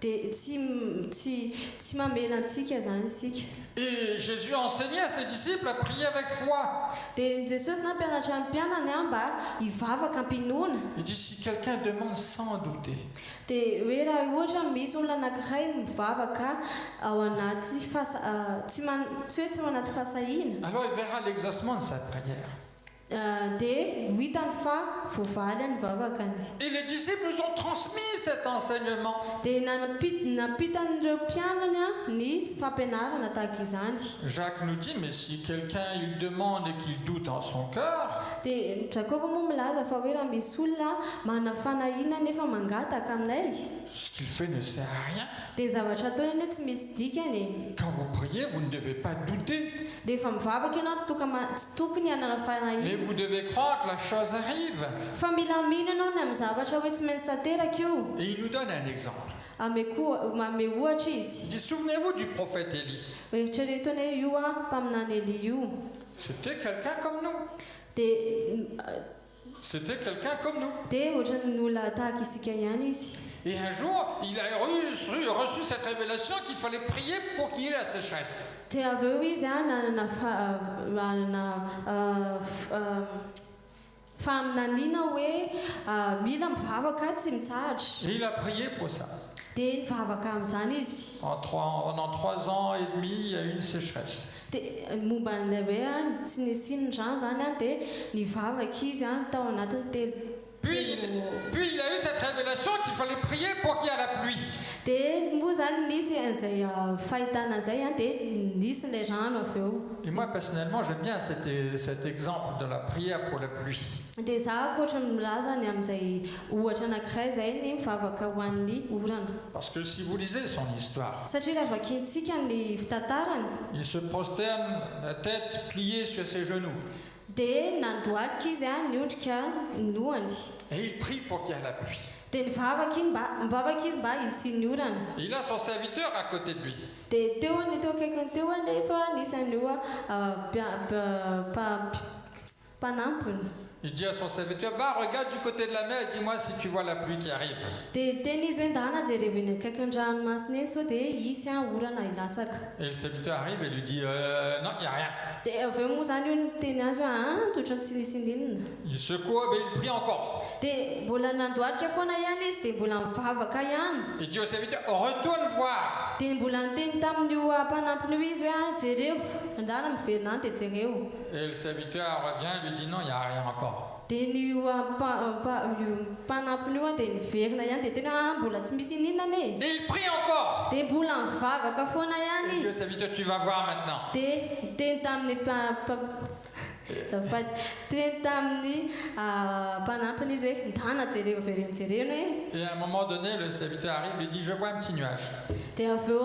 Dia tsy mamela antsika zany isika. Et Jésus enseignait à ses disciples à prier avec foi. Dia Jesosy nampianatra ny mpianany mba hivavaka ampinoana. Il dit si quelqu'un demande sans douter. Dia hoe raha ohatra misy olona anankiray mivavaka ao anaty tsy hoe tsy ao anaty fahasahina. Alors il verra l'exaucement de sa prière. Dia hitany fa voavaly ny vavakany. Et les disciples nous ont transmis cet enseignement. Dia napitan'ireo mpianany ny fampianarana tahaka izany. Jacques nous dit, mais si quelqu'un il demande et qu'il doute en son cœur, Dia Jakoba moa milaza fa hoe raha misy olona manafanahiana nefa mangataka aminay ce qu'il fait ne sert à rien. dia zavatra ataony eny tsy misy dikany. Quand vous priez, vous ne devez pas douter, Dia efa mivavaka ianao tsy tokony hanana mais fanahina. vous devez croire que la chose arrive. Fa mila mino ianao ny amin'ny zavatra hoe tsy maintsy tanteraka io. Et il nous donne un exemple. Ame ohatra izy. Il dit, souvenez-vous du prophète Élie. Eritreretony hoe io mpaminany Eli io. C'était quelqu'un comme nous. Dia C'était quelqu'un comme nous. ohatran'ny olona tahaka isika ihany izy. Et un jour, il a reçu cette révélation qu'il fallait prier pour qu'il y ait la sécheresse. Dia avy eo izy nanana fahaminaniana hoe mila mivavaka tsy mitsahatra. Et il a prié pour ça. Dia nivavaka amin'izany izy. Pendant 3 ans et demi, il y a eu une sécheresse. Dia momba n'ilay hoe tsy nisy inondrano zany dia nivavaka izy tao anatiny telo. Puis il a eu cette révélation qu'il fallait prier pour qu'il y ait la pluie. Dia moa zany nisy an'izay fahitana izay dia nisy ilay rano avy eo. Et moi, personnellement, j'aime bien cet exemple de la prière pour la pluie. Dia zaho koatra milaza ny amin'izay ohatra anankiray izay ny mivavaka ho an'ny orana. Parce que si vous lisez son histoire, Satria raha vakiantsika ny fitantarany il se prosterne, la tête pliée sur ses genoux. dia nandohalika izy niondrika ny lohany. Et il prie pour qu'il y ait la pluie. Dia mivavaka izy mba hisy ny orana. Et il a son serviteur à côté de lui. Dia teo akaikiny teo nefa nisy an'io mpanampiny. Il dit à son serviteur, va, regarde du côté de la mer et dis-moi si tu vois la pluie qui arrive. Dia teny izy hoe ndana jereo eny akaikin'ny ranomasina eny sao dia hisy orana hilatsaka. Et le serviteur arrive et lui dit, non, il n'y a rien. Dia avy eo moa zany io niteny azy hoe totra tsy nisy indinina. Il secoue, mais il prie encore. Dia mbola nandohalika foana ihany izy dia mbola mivavaka ihany. Il dit au serviteur, retourne voir. Dia mbola niteny tamin'io mpanampiny io izy hoe jereo ndana miverina any dia jereo. Et le serviteur revient et lui dit, non, il n'y a rien encore. Dia ny mpanampiny io dia miverina ihany dia teny mbola tsy misy ininana e. Et il prie encore. Dia mbola mivavaka foana Il ihany dit au izy. serviteur, tu vas voir maintenant. Dia teny tamin'ny mpanampiny izy hoe ndana jereo verenjereno e. Et à un moment donné, le serviteur arrive et lui dit, je vois un petit nuage. Dia avy eo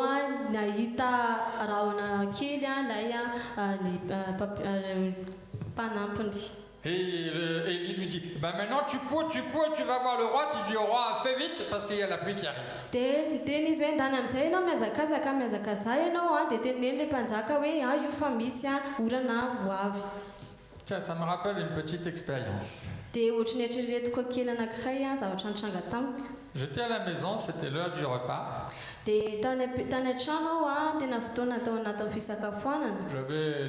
nahita rahona kely ilay mpanampiny. Et Élie lui dit, maintenant tu cours, tu vas voir le roi, tu dis au roi, fais vite parce qu'il y a la pluie qui arrive. Dia teny izy hoe ndany amin'izay ianao miazakazaka zay ianao dia tenen'ny le mpanjaka hoe io fa misy orana ho avy. Tiens, ça me rappelle une petite expérience. Dia ohatrany eritreretiko kely anankiray zavatra nitranga tamiko. J'étais à la maison, c'était l'heure du repas. Dia tany an-trano tena fotoana tao anatin'ny fisakafoanana.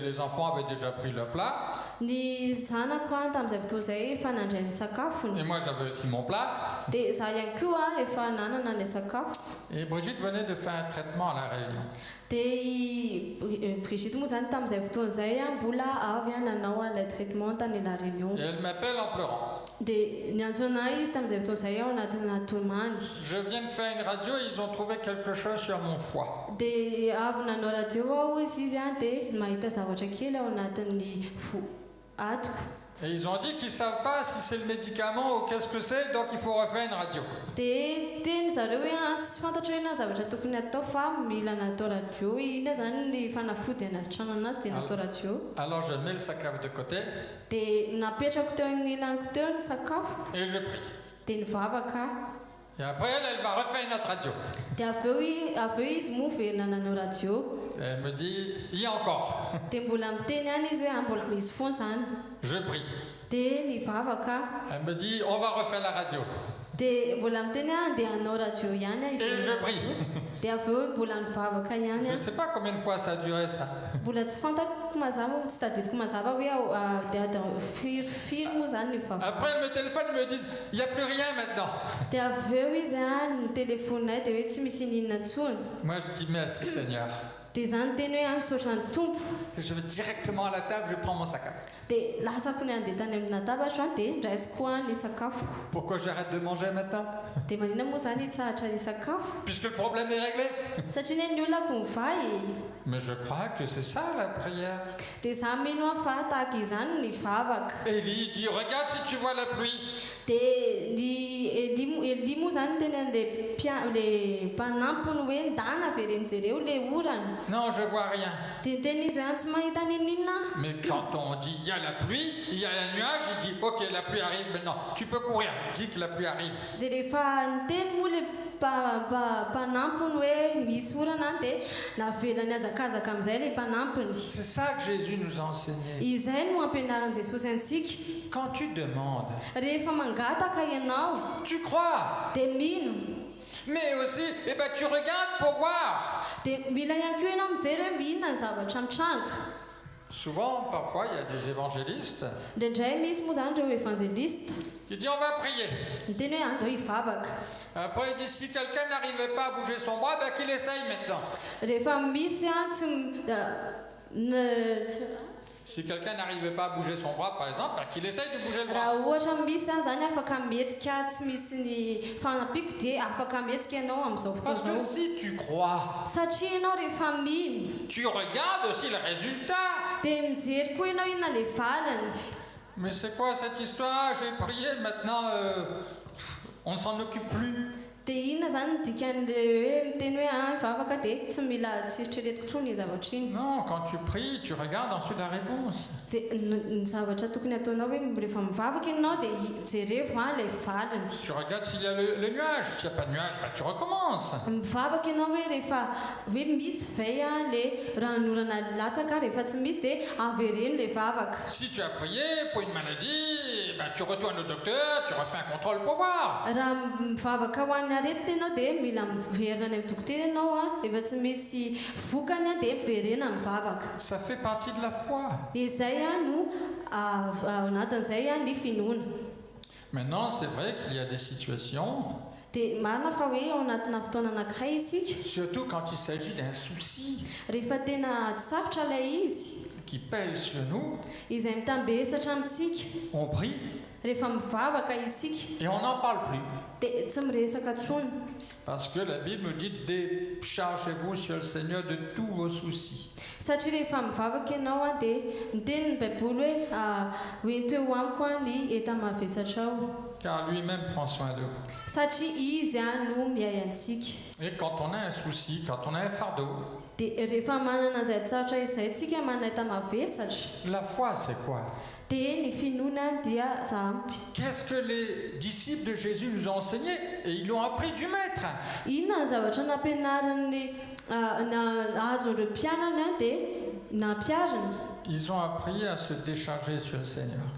Les enfants avaient déjà pris leur plat. Ny zanako tamin'izay fotoana izay efa nandray ny sakafony. Et moi j'avais aussi mon plat. Dia zaho ihany koa efa nanana ilay sakafo. Et Brigitte venait de faire un traitement à la Réunion. Dia Brigitte moa zany tamin'izay fotoana izay mbola avy nanao an'ilay traitement tany La Réunion. Et elle m'appelle en pleurant. Dia niantso anahy izy tamin'izay fotoana izay ao anatina tomany. Je viens de faire une radio et ils ont trouvé quelque chose sur mon foie. Dia avy nanao radio ao izy dia mahita zavatra kely ao anatin'ny atoko. Et ils ont dit qu'ils ne savent pas si c'est le médicament ou qu'est-ce que c'est, donc il faut refaire une radio. Dia teny zareo hoe tsy fantatra hoe na zavatra tokony atao fa mila natao radio. Ina zany ny fanafody anazitrana anazy dia natao radio. Alors je mets le sakafo de côté. Dia napetrako teo amin'ny laniko teo ny sakafo. Et je prie. Dia nivavaka. Et après elle va refaire une autre radio. Dia avy eo izy moa verina nanao radio. Et elle me dit, il y a encore. Dia mbola miteny ihany izy hoe mbola misy foana zany. Je prie. Dia nivavaka. Elle me dit, on va refaire la radio. Dia mbola miteny dia hanao radio ihany. Et je prie. Dia avy eo mbola nivavaka ihany. Je ne sais pas combien de fois ça a duré ça. Mbola tsy fantako mazava, tsy tadidiko mazava hoe dia firy moa zany ny vavaka. Après elle me téléphone, elle me dit, il n'y a plus rien maintenant. Dia avy eo izy nitelefonay dia hoe tsy misy ninona intsony. Moi je dis, merci Seigneur. Dia zany teny hoe misaotra ny tompo. Et je vais directement à la table, je prends mon sakafo. Dia lasako ny andeha tany amin'ny latabatra dia ndraisiko ny sakafoko. Pourquoi j'arrête de manger maintenant? Dia maninona moa zany hitsahatra ny sakafo? Puisque le problème est réglé. Satria ny olonako mivay. Mais je crois que c'est ça la prière. Dia zaho mino fa tahaka izany ny vavaka. Élie dit, regarde si tu vois la pluie. Dia ny Eli moa zany teny an'ilay mpanampiny hoe ndana vereny jereo ilay orana. Non, je vois rien. Dia teny izy hoe tsy mahita ninona. Mais quand on dit il y a la pluie, il y a un nuage, il dit ok la pluie arrive maintenant, tu peux courir, dis que la pluie arrive. Dia rehefa niteny moa ilay mpanampiny hoe misy orana dia navelany azakazaka amin'izay ilay mpanampiny. C'est ça que Jésus nous a enseigné. Izay no ampianaran'i Jesosy antsika. Quand tu demandes, Rehefa mangataka ianao tu crois. dia mino. aussi, eh ben tu regardes pour voir. dia mila ihany koa ianao mijery hoe inona ny zavatra mitranga. Souvent, parfois, il y a des évangélistes Indraindray misy moa zany ireo evangelista qui disent on va prier. miteny hoe andeo hivavaka. Après, il dit si quelqu'un n'arrivait pas à bouger son bras, ben qu'il essaye maintenant. Rehefa misy tsy Si quelqu'un n'arrivait pas à bouger son bras, par exemple, ben qu'il essaye de bouger le bras. raha ohatra misy zany afaka mihetsika tsy misy ny fanampiko dia afaka mihetsika ianao amin'izao fotoana Parce que izao. si tu crois, Satria ianao rehefa mino tu regardes aussi le résultat. dia mijery koa ianao inona le valany. Mais c'est quoi cette histoire? J'ai prié, maintenant on ne s'en occupe plus. Dia inona zany ny dikan'le hoe miteny hoe mivavaka dia tsy mila tsiritriretiko tsony ny zavatra iny. Non, quand tu pries, tu regardes ensuite la réponse. Dia ny zavatra tokony ataonao hoe rehefa mivavaka ianao dia jereo ilay valany. Tu regardes s'il y a le nuage. S'il n'y a pas de nuage, ben tu recommences. Mivavaka ianao hoe rehefa hoe misy vay le ranorana latsaka rehefa tsy misy dia avereno le vavaka. Si tu as prié pour une maladie, ben tu retournes au docteur, tu refais un contrôle pour voir. Raha mivavaka ho an'ny aretina ianao dia mila miverina ny amin'ny dokotera ianao rehefa tsy misy vokany dia miverena mivavaka. Ça fait partie de la foi. Dia izay no anatin'izay ny finoana. Maintenant, c'est vrai qu'il y a des situations, Dia marina fa hoe ao anatina fotoana anankiray isika surtout quand il s'agit d'un souci rehefa tena tsy sarotra ilay izy qui pèse sur nous, izay mitambesatra amintsika on prie rehefa mivavaka isika et on n'en parle plus. dia tsy miresaka tsony. Parce que la Bible nous dit déchargez-vous sur le Seigneur de tous vos soucis. Satria rehefa mivavaka ianao dia miteny ny baiboly hoe hoento eo amiko ny enta-mavesatra Car lui-même prend soin de vous. satria izy no miay antsika. Et quand on a un souci, quand on a un fardeau, Dia rehefa manana izay tsarotra izay tsika manana enta-mavesatra la foi c'est quoi? dia ny finoana dia zampy. Qu'est-ce que les disciples de Jésus nous ont enseigné? Et ils l'ont appris du Maître. Inona ny zavatra nampianaran'ny azon'ireo mpianana dia nampiarina Ils ont appris à se décharger sur le Seigneur.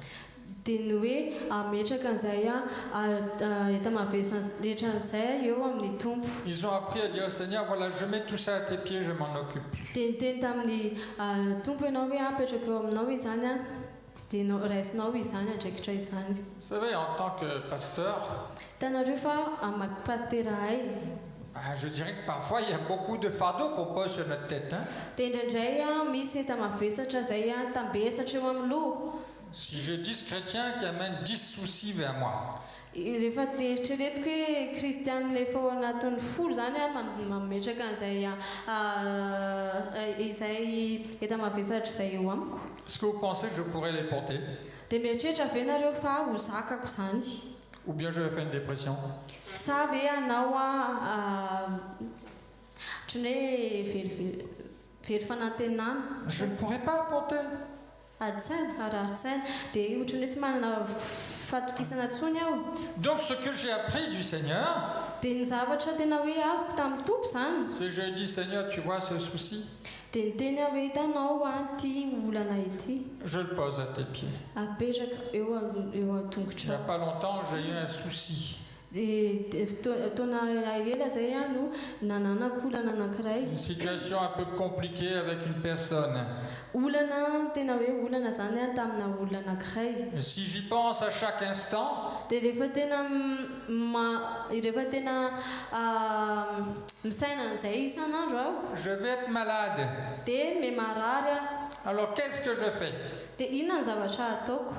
dia ny hoe ametraka an'izay enta-mavesana rehetra eo amin'ny tompo. Ils ont appris à dire au Seigneur, voilà, je mets tout ça à tes pieds, je m'en occupe plus. Dia niteny tamin'ny tompo ianao hoe apetraka eo aminao izany dia raisinao izany andraikitra izany. Vous savez, en tant que pasteur, Hitanareo fa pasterahay je dirais que parfois il y a beaucoup de fardeaux qu'on pose sur notre tête. Hein? dia indraindray misy enta-mavesatra izay tambesatra eo amin'ny loha. Si j'ai 10 chrétiens qui amènent 10 soucis vers moi, Rehefa eritreretiko hoe kristianina efa ao anatin'ny folo zany mametraka an'izay izay enta-mavesatra izay eo amiko. est-ce que vous pensez que je pourrais les porter? Dia mieritreritra ve nareo fa ho zakako zany Ou bien je vais faire une dépression? sa ve anao ohatrany hoe very fanantenana Je ne pourrais pas porter. ady-tsaina arary-tsaina dia ohatrany hoe tsy manana fahatokisana tsony aho. Donc ce que j'ai appris du Seigneur, Dia ny zavatra tena hoe azoko tamin'ny tompo zany c'est que je dis Seigneur, tu vois ce souci, dia niteny aho hoe hitanao ty olana ity je le pose à tes pieds. apetraka eo Il n'y an-tongotra a pas longtemps, j'ai eu un souci. Taona ela zay no nananako olana anankiray. Une situation un peu compliquée avec une personne. Olana tena hoe olana zany tamina olona anankiray. Et si j'y pense à chaque instant, Dia rehefa tena misaina an'izay isan'andro aho je vais être malade. dia marary aho. Alors qu'est-ce que je fais? Dia inona ny zavatra ataoko?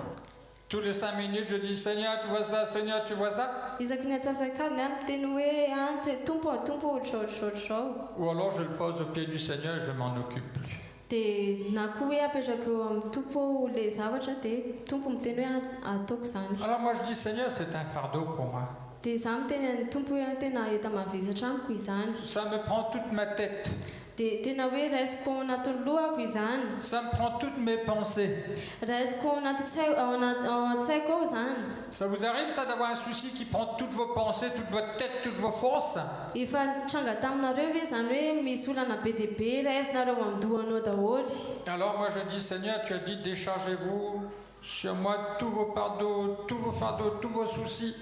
Tous les 5 minutes, je dis Seigneur, tu vois ça, Seigneur, tu vois ça. Isaky ny atsasakadiny miteny hoe tompo ohatrohatr'izao zao. Ou alors je le pose au pied du Seigneur et je m'en occupe plus. Dia na koa hoe apetraka eo amin'ny tompo le zavatra dia tompo miteny hoe ataoko izany. Alors moi je dis Seigneur, c'est un fardeau pour moi. Dia izaho miteny amin'ny tompo hoe tena enta-mavesatra amiko izany. Ça me prend toute ma tête. Dia tena hoe raisiko ao anatin'ny lohako izany. Ça me prend toutes mes pensées. Raisiko ao an-tsaiko ao izany. Ça vous arrive ça d'avoir un souci qui prend toutes vos pensées, toute votre tête, toutes vos forces? Efa tranga taminareo ve zany hoe misy olana be dia be raisinareo amin'ny dohanao daholo. Alors moi je dis Seigneur, tu as dit déchargez-vous sur moi tous vos fardeaux, tous vos soucis.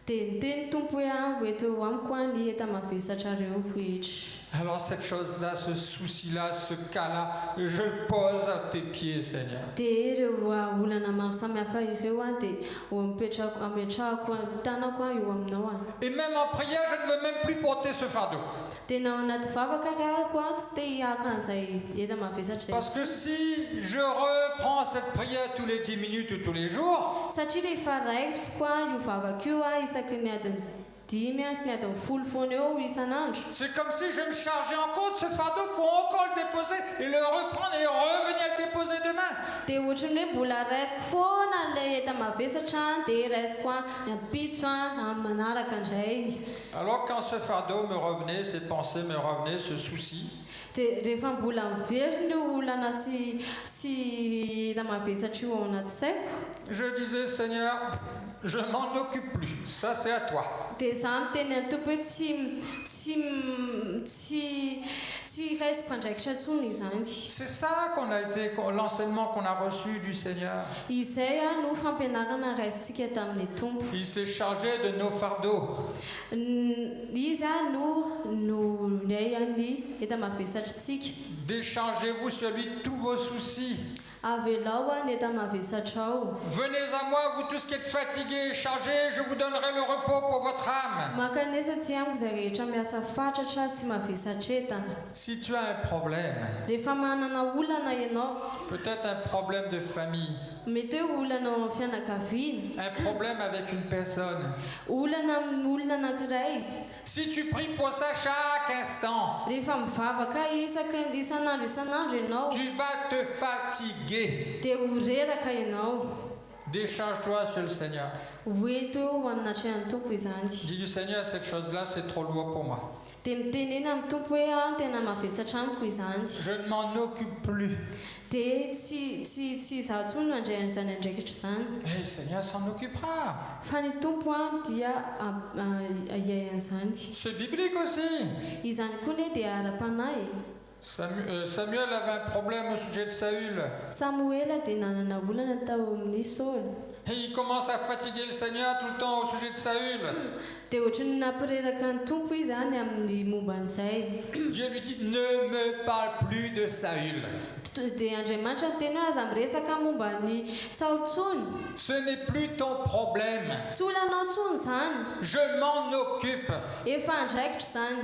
dia niteny tompo hoe hoeto eo amiko ny enta-mavesatra reo rehetra. Alors cette chose-là, ce souci-là, ce cas-là, je le pose à tes pieds, Seigneur. Dia ireo olana maro samihafa ireo dia ametrahako tanako eo aminao. Et même en prière, je ne veux même plus porter ce fardeau. Tena ao anaty vavaka rahako tsy te hiaka an'izay enta-mavesatra zay. Parce que si je reprends cette prière tous les 10 minutes ou tous les jours, Satria rehefa raiko io vavaka io isaky ny adiny 10 sy ny adiny 10 foana eo isan'andro. c'est comme si je me chargeais en compte ce fardeau pour encore le déposer et le reprendre et revenir le déposer demain. Dia ohatrany hoe mbola raisiko foana ilay enta-mavesatra dia raisiko ny ampitso amin'ny manaraka indray. Alors quand ce fardeau me revenait, ces pensées me revenaient, ce souci, Dia rehefa mbola miverina io olana sy enta-mavesatra io ao anaty saiko, je disais Seigneur, je m'en occupe plus, ça c'est à toi. dia za miteny amin'ny tompo hoe tsy raisiko andraikitra intsony izany. C'est ça qu'on a été, l'enseignement qu'on a reçu du Seigneur. Izay no fampianarana raisintsika tamin'ny tompo. Il s'est chargé de nos fardeaux. Izy no ny enta-mavesatritsika. Déchargez-vous sur lui tous vos soucis. Avelao ny enta-mavesatra ao. Venez à moi, vous tous qui êtes fatigués et chargés, je vous donnerai le repos pour votre âme. Makanesa ty amiko izay rehetra miasa fatratra sy mavesatra entana. Si tu as un problème, Rehefa manana olana ianao, peut-être un problème de famille, mety hoe olana ao amin'ny fianakaviana, un problème avec une personne, olana amin'ny olona anankiray, si tu pries pour ça chaque instant, rehefa mivavaka isan'andro ianao, tu vas te fatiguer. dia ho reraka ianao. Décharge-toi sur le Seigneur. Hoeto eo amin'atrehan'ny tompo izany. Dis du Seigneur, cette chose-là, c'est trop lourd pour moi. Dia mitenena amin'ny tompo hoe tena mavesatra amiko izany. Je ne m'en occupe plus. Dia tsy izaho intsony no handray an'izany andraikitra izany. Et le Seigneur s'en occupera. Fa ny tompo dia hiay an'izany. C'est biblique aussi. Izany koa ne dia ara-panahy. Samuel avait un problème au sujet de Saül. Samuela dia nanana olana tao amin'ny Saul. Et il commence à fatiguer le Seigneur tout le temps au sujet de Saül. Dia ohatrany nampireraka ny tompo izany amin'ny momban'izay. Dieu lui dit, ne me parle plus de Saül. Dia Andriamanitra teny hoe aza miresaka momba ny Saoly intsony. Ce n'est plus ton problème. Tsy olanao intsony izany. Je m'en occupe. Efa andraikitra izany.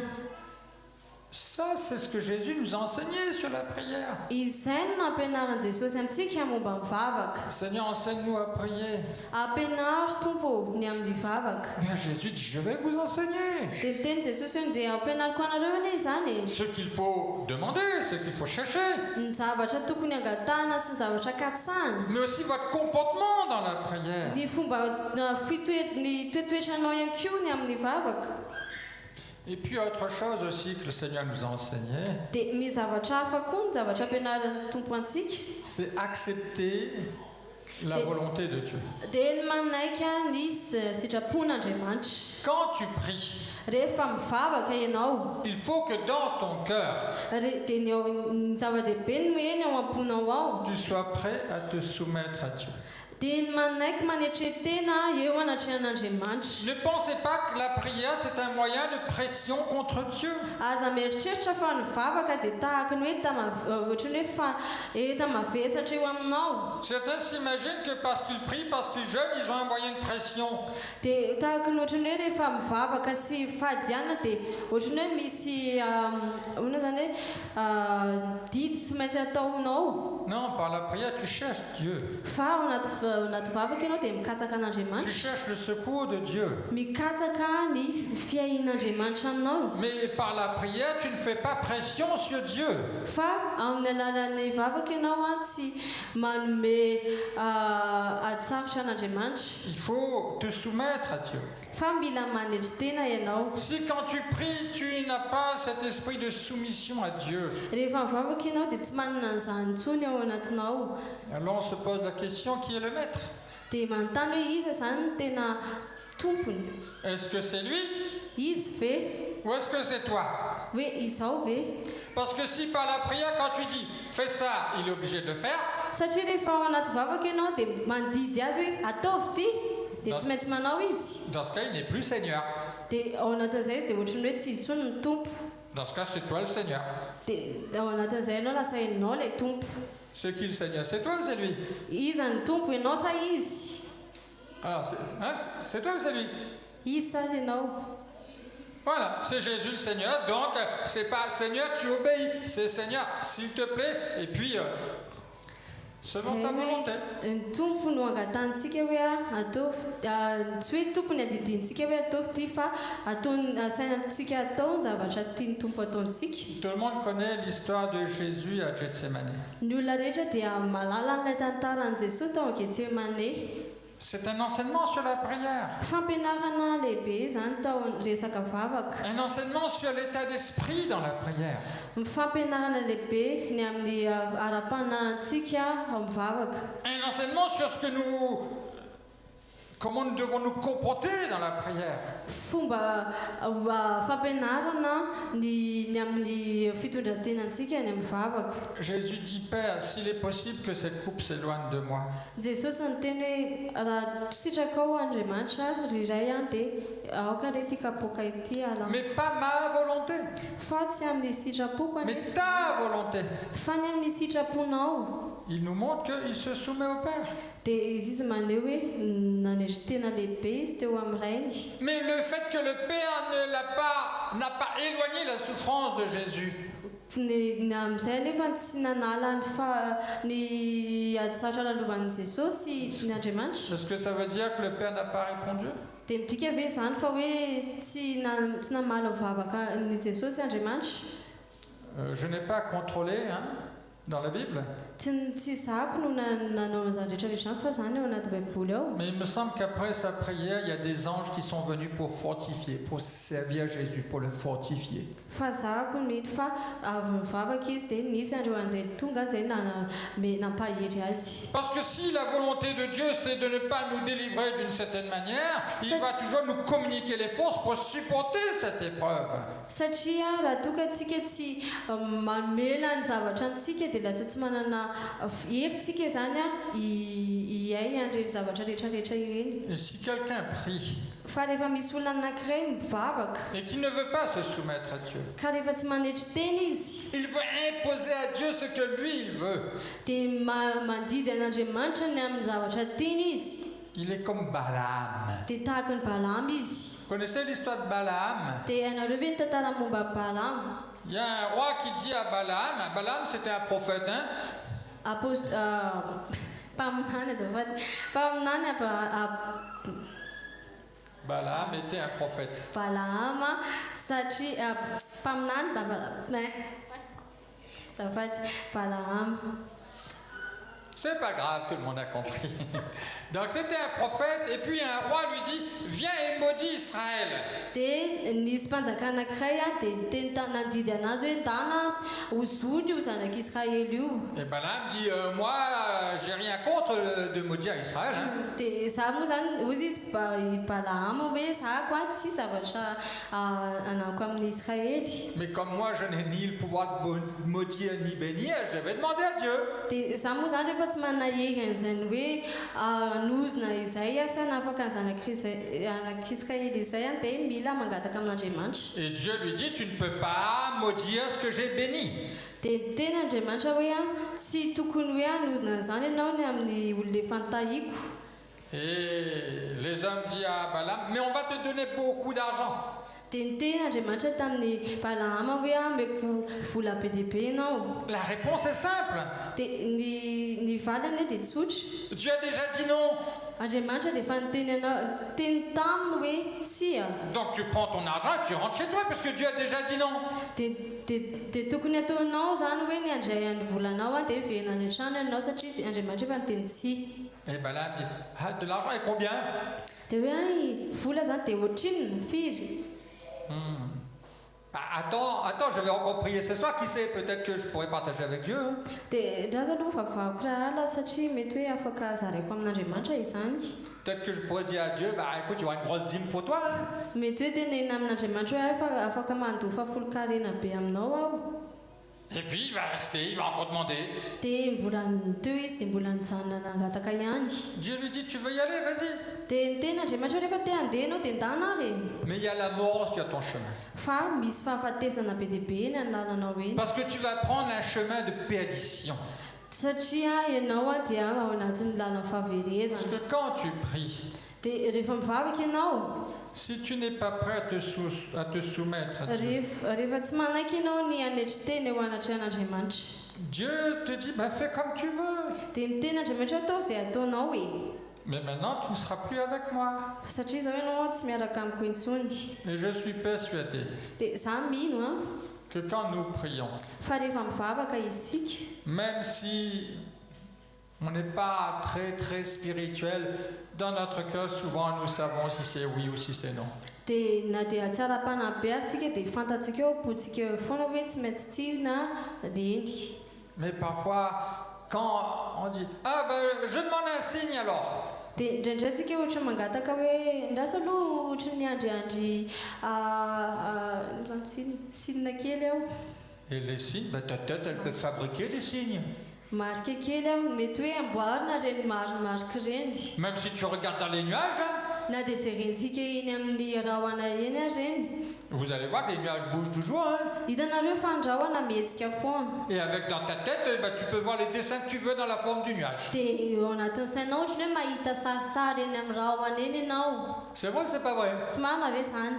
Ça, c'est ce que Jésus nous a enseigné sur la prière. Izay no nampianaran'i Jesosy amintsika momba ny vavaka. Seigneur, enseigne-nous à prier. Ampianaro tompo ny amin'ny vavaka. Bien, Jésus dit, je vais vous enseigner. Dia niteny Jesosy hoe dia ampianariko anareo anie izany. Ce qu'il faut demander, ce qu'il faut chercher. Ny zavatra tokony angatahana sy ny zavatra katsahana. Mais aussi votre comportement dans la prière. Ny fomba ny toetoetranao ihany koa ny amin'ny vavaka. Et puis autre chose aussi que le Seigneur nous a enseigné, Dia misy zavatra hafa koa ny zavatra ampianaran'ny tompo antsika. c'est accepter la volonté de Dieu. Dia ny manaika ny sitrapon'Andriamanitra. Quand tu pries, Rehefa mivavaka ianao, il faut que dans ton cœur, dia ny zava-dehibe no eny ao am-ponao ao. tu sois prêt à te soumettre à Dieu. Dia ny manaiky manetretena eo anatrehan'Andriamanitra. Ne pensez pas que la prière c'est un moyen de pression contre Dieu. Aza mieritreritra fa ny vavaka dia tahaka ny hoe ohatrany hoe fa enta-mavesatra eo aminao. Certains s'imaginent que parce qu'ils prient, parce qu'ils jeûnent, ils ont un moyen de pression. Dia tahaka ny ohatrany hoe rehefa mivavaka sy fadiana dia ohatrany hoe misy hoana zany hoe didy tsy maintsy ataonao. Non, par la prière tu cherches Dieu. Fa ao anaty vavaka ianao dia mikatsaka Tu an'Andriamanitra. cherches le secours de Dieu. Mikatsaka ny fiain'Andriamanitra aminao. Mais par la prière, tu ne fais pas pression sur Dieu. Fa amin'ny alalan'ny vavaka ianao tsy manome atsarotra an'Andriamanitra. Il faut te soumettre à Dieu. Fa mila manetri-tena ianao. Si quand tu pries, tu n'as pas cet esprit de soumission à Dieu, Rehefa mivavaka ianao dia tsy manana an'izany intsony ao anatinao. alors on se pose la question, qui est le maître? Dia manontany hoe iza zany no tena tompony. Est-ce que c'est lui Izy ve? ou est-ce que c'est toi? Hoe izao ve? Parce que si par la prière, quand tu dis fais ça, il est obligé de le faire, Satria rehefa ao anaty vavaka ianao dia mandidy azy hoe ataovy ty. dia tsy maintsy manao izy. Dans ce cas, il n'est plus Seigneur. Dia ao anatin'izay izy dia ohatrany hoe tsy izy intsony ny tompo. Dans ce cas, c'est toi le Seigneur. Dia ao anatin'izay ianao lasa ianao ilay tompo. C'est qui le Seigneur? C'est toi ou c'est lui? Iza ny tompo ianao sa izy? Alors, c'est toi ou c'est lui? Izy sa ianao? Voilà, c'est Jésus le Seigneur. Donc, c'est pas Seigneur, tu obéis. C'est Seigneur, s'il te plaît. Et puis, selon ta volonté. Ny tompo no angatantsika hoe atao tsy hoe tompo ny adidintsika hoe atao ty fa asainantsika atao ny zavatra tiany tompo ataontsika. Tout le monde connaît l'histoire de Jésus à Gethsemane. Ny olona rehetra dia malala n'ilay tantaran'i Jesosy tao Getsemane. C'est un enseignement sur la prière. Fampianarana lehibe zany tao resaka vavaka. Un enseignement sur l'état d'esprit dans la prière. Fampianarana lehibe ny amin'ny ara-panahintsika amin'ny vavaka. Un enseignement sur ce que comment nous devons nous comporter dans la prière. Fomba fampianarana ny amin'ny fitondrantenantsika ny amin'ny vavaka. Jésus dit, Père, s'il est possible que cette coupe s'éloigne de moi. Jesosy ny teny hoe raha sitraka ao Andriamanitra riray dia aoka re ty kapoaka ity ala. Mais pas ma volonté, Fa tsy amin'ny sitrapoko mais ta volonté. fa ny amin'ny sitraponao. Il nous montre qu'il se soumet au Père. Dia izy maneho hoe nanendry tena lehibe izy teo amin'ny rainy. Mais le fait que le Père n'a pas éloigné la souffrance de Jésus, Ny amin'izay nefa tsy nanala ny adisatra lalovan'i Jesosy ny Andriamanitra. est-ce que ça veut dire que le Père n'a pas répondu? Dia midika ve zany fa hoe tsy namala mivavaka ny Jesosy Andriamanitra? Je n'ai pas contrôlé dans la Bible. Tsy zako no nanao an'izany rehetrarehetra fa zany ao anaty baiboly ao. Mais il me semble qu'après sa prière, il y a des anges qui sont venus pour fortifier, pour servir Jésus, pour le fortifier. Fa zako mety fa avy mivavaka izy dia nisy andreo anjely tonga zay nampahery azy. Parce que si la volonté de Dieu, c'est de ne pas nous délivrer d'une certaine manière, il va toujours nous communiquer les forces pour supporter cette épreuve. Satria raha toka antsika tsy mamela ny zavatra antsika dia lasa tsy manana herintsika zany hiay andreny zavatra rehetrarehetra ireny. Et si quelqu'un prie Fa rehefa misy olona anankiray mivavaka et qui ne veut pas se soumettre à Dieu, ka rehefa tsy manetry teny izy il veut imposer à Dieu ce que lui il veut. dia mandidy an'Andriamanitra ny amin'ny zavatra tiany izy. Il est comme Balaam. Dia tahaka ny Balaam izy. Vous connaissez l'histoire de Balaam? Dia ianareo ve ny tantara momba ny Balaam? Il y a un roi qui dit à Balaam, Balaam c'était un prophète, Mpaminany azafady. Mpaminany Balaam était un prophète. Balaam satria mpaminany azafady Balaam. C'est pas grave, tout le monde a compris. Donc c'était un prophète et puis un roi lui dit, viens et maudis Israël. Dia nisy mpanjaka anankiray dia nandidy anazy hoe ndana hozony io zanak'Israely io. Et Balaam dit, moi j'ai rien contre de maudire Israël. Dia za moa zany ozy izy Balaam hoe za koa tsy zavatra anako amin'ny Israely. Mais comme moi je n'ai ni le pouvoir de maudire ni bénir, je vais demander à Dieu. Dia za moa zany rehefa tsy manana hery an'izany hoe anozona izay sana afaka ny zanak'Israely izay dia mila mangataka amin'Andriamanitra. Et Dieu lui dit, tu ne peux pas maudire ce que j'ai béni. Dia teny Andriamanitra hoe tsy tokony hoe anozona zany ianao ny amin'ny olona efa notahiko. Et les hommes disent à Balaam, mais on va te donner beaucoup d'argent. Dia niteny Andriamanitra tamin'ny Balaam hoe meko vola be dia be ianao. La réponse est simple. Dia ny valiny dia tsotra. Dieu a déjà dit non. Andriamanitra dia efa teny taminy hoe tsia. Donc tu prends ton argent et tu rentres chez toi parce que Dieu a déjà dit non. Dia tokony ataonao zany hoe ny andray any volanao dia venana ny trano ianao satria Andriamanitra efa niteny tsia. Et Balaam dit, de l'argent et combien? Dia hoe vola zany dia ohatrinona firy. Attends, je vais encore prier ce soir. Qui sait, peut-être que je pourrais partager avec Dieu. Dia draza aloha vavako raha ala satria mety hoe afaka zaraiko amin'Andriamanitra izany. Peut-être que je pourrais dire à Dieu, écoute, il y aura une grosse dîme pour toi. Mety hoe tenena amin'Andriamanitra hoe afaka mandoa fafolo-karena be aminao aho. Et puis il va rester, il va encore demander. Dia mbola teo izy dia mbola nijanona nangataka ihany. Dieu lui dit, tu veux y aller, vas-y. dia ny ten'andriamanitra rehefa te handeha ianao dia endana ary Mais il y a la mort sur ton chemin. fa misy fahafatesana be dia be eny any lalana eny Parce que tu vas prendre un chemin de perdition. satria ianao a dia ao anatin'ny lalana Parce fahaverezana que quand tu pries, dia rehefa mivavaka ianao si tu n'es pas prêt à te soumettre à Dieu, rehefa tsy manaiky ianao ny anetry teny eo anatrehan'andriamanitra Dieu te dit, fais comme tu veux. dia miteny andriamanitra atao izay ataonao e Mais maintenant, tu ne seras plus avec moi. satria izao ianao tsy miaraka amiko intsony Et je suis persuadé dia za mino a que quand nous prions, fa rehefa mivavaka isika même si on n'est pas très très spirituel, dans notre cœur, souvent nous savons si c'est oui ou si c'est non. dia na dia tsy ara-panahy ary tsika dia fantatsika eo potsika eo foana hoe tsy maintsy tsi na dia endry Mais parfois, quand on dit je demande un signe alors. dia indraindray tsika ohatra mangataka hoe ndraso aloha ohatra ny andriandry sinina kely aho Et les signes, ta tête, elle peut fabriquer des signes. marika kely aho mety hoe amboarina reny marimarika reny Même si tu regardes dans les nuages, na dia jerentsika eny amin'ny rahona eny a reny vous allez voir que les nuages bougent toujours. hitanareo fa andrahoana mihetsika foana Et avec dans ta tête, tu peux voir les dessins que tu veux dans la forme du nuage. dia ao anatin'ny sainao ohatra hoe mahita sarisary eny amin'ny rahona eny ianao C'est vrai ou c'est pas vrai? tsy marina ve zany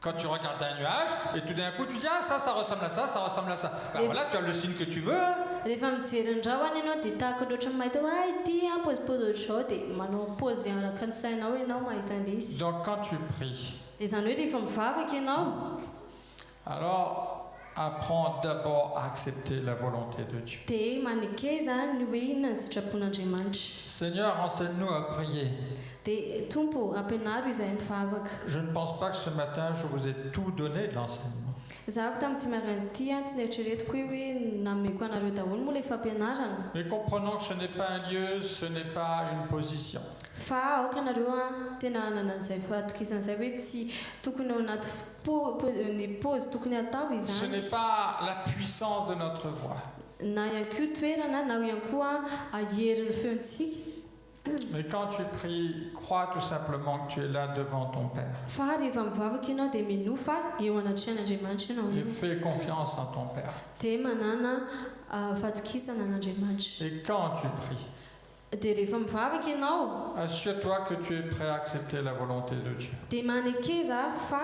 Quand tu regardes un nuage, et tout d'un coup tu dis ça ressemble à ça, ça ressemble à ça. Voilà, tu as le signe que tu veux. rehefa mijery ny rahona ianao dia tahaka loatra mahita hoe ity pozipozy ohatr'izao dia manao pozy araka ny sainao ianao mahita an'ilay izy Donc quand tu pries, dia zany hoe rehefa mivavaka ianao alors apprends d'abord à accepter la volonté de Dieu. dia manekea zany hoe inona ny sitrapon'andriamanitra Seigneur, enseigne-nous à prier. dia tompo ampianaro izahay mivavaka Je ne pense pas que ce matin je vous ai tout donné de l'enseignement. zahako tamin'ny tsy maran'ity tsy nieritreretiko hoe nameko anareo daholo moa ilay fampianarana Mais comprenons que ce n'est pas un lieu, ce n'est pas une position. fa aoka anareo a tena anana an'izay fahatokizan'izay hoe tsy tokony ao anaty ny pozy tokony atao Ce izany n'est pas la puissance de notre voix. na ihany koa toerana na ihany koa aherin'ny feontsika Mais quand tu pries, crois tout simplement que tu es là devant ton Père. fa rehefa mivavaka ianao dia mino fa eo anatrehan'andriamanitra ianao Et io fais confiance en ton Père. dia manana fahatokisana an'andriamanitra Et quand tu pries, dia rehefa mivavaka ianao assure-toi que tu es prêt à accepter la volonté de Dieu. dia manekeza fa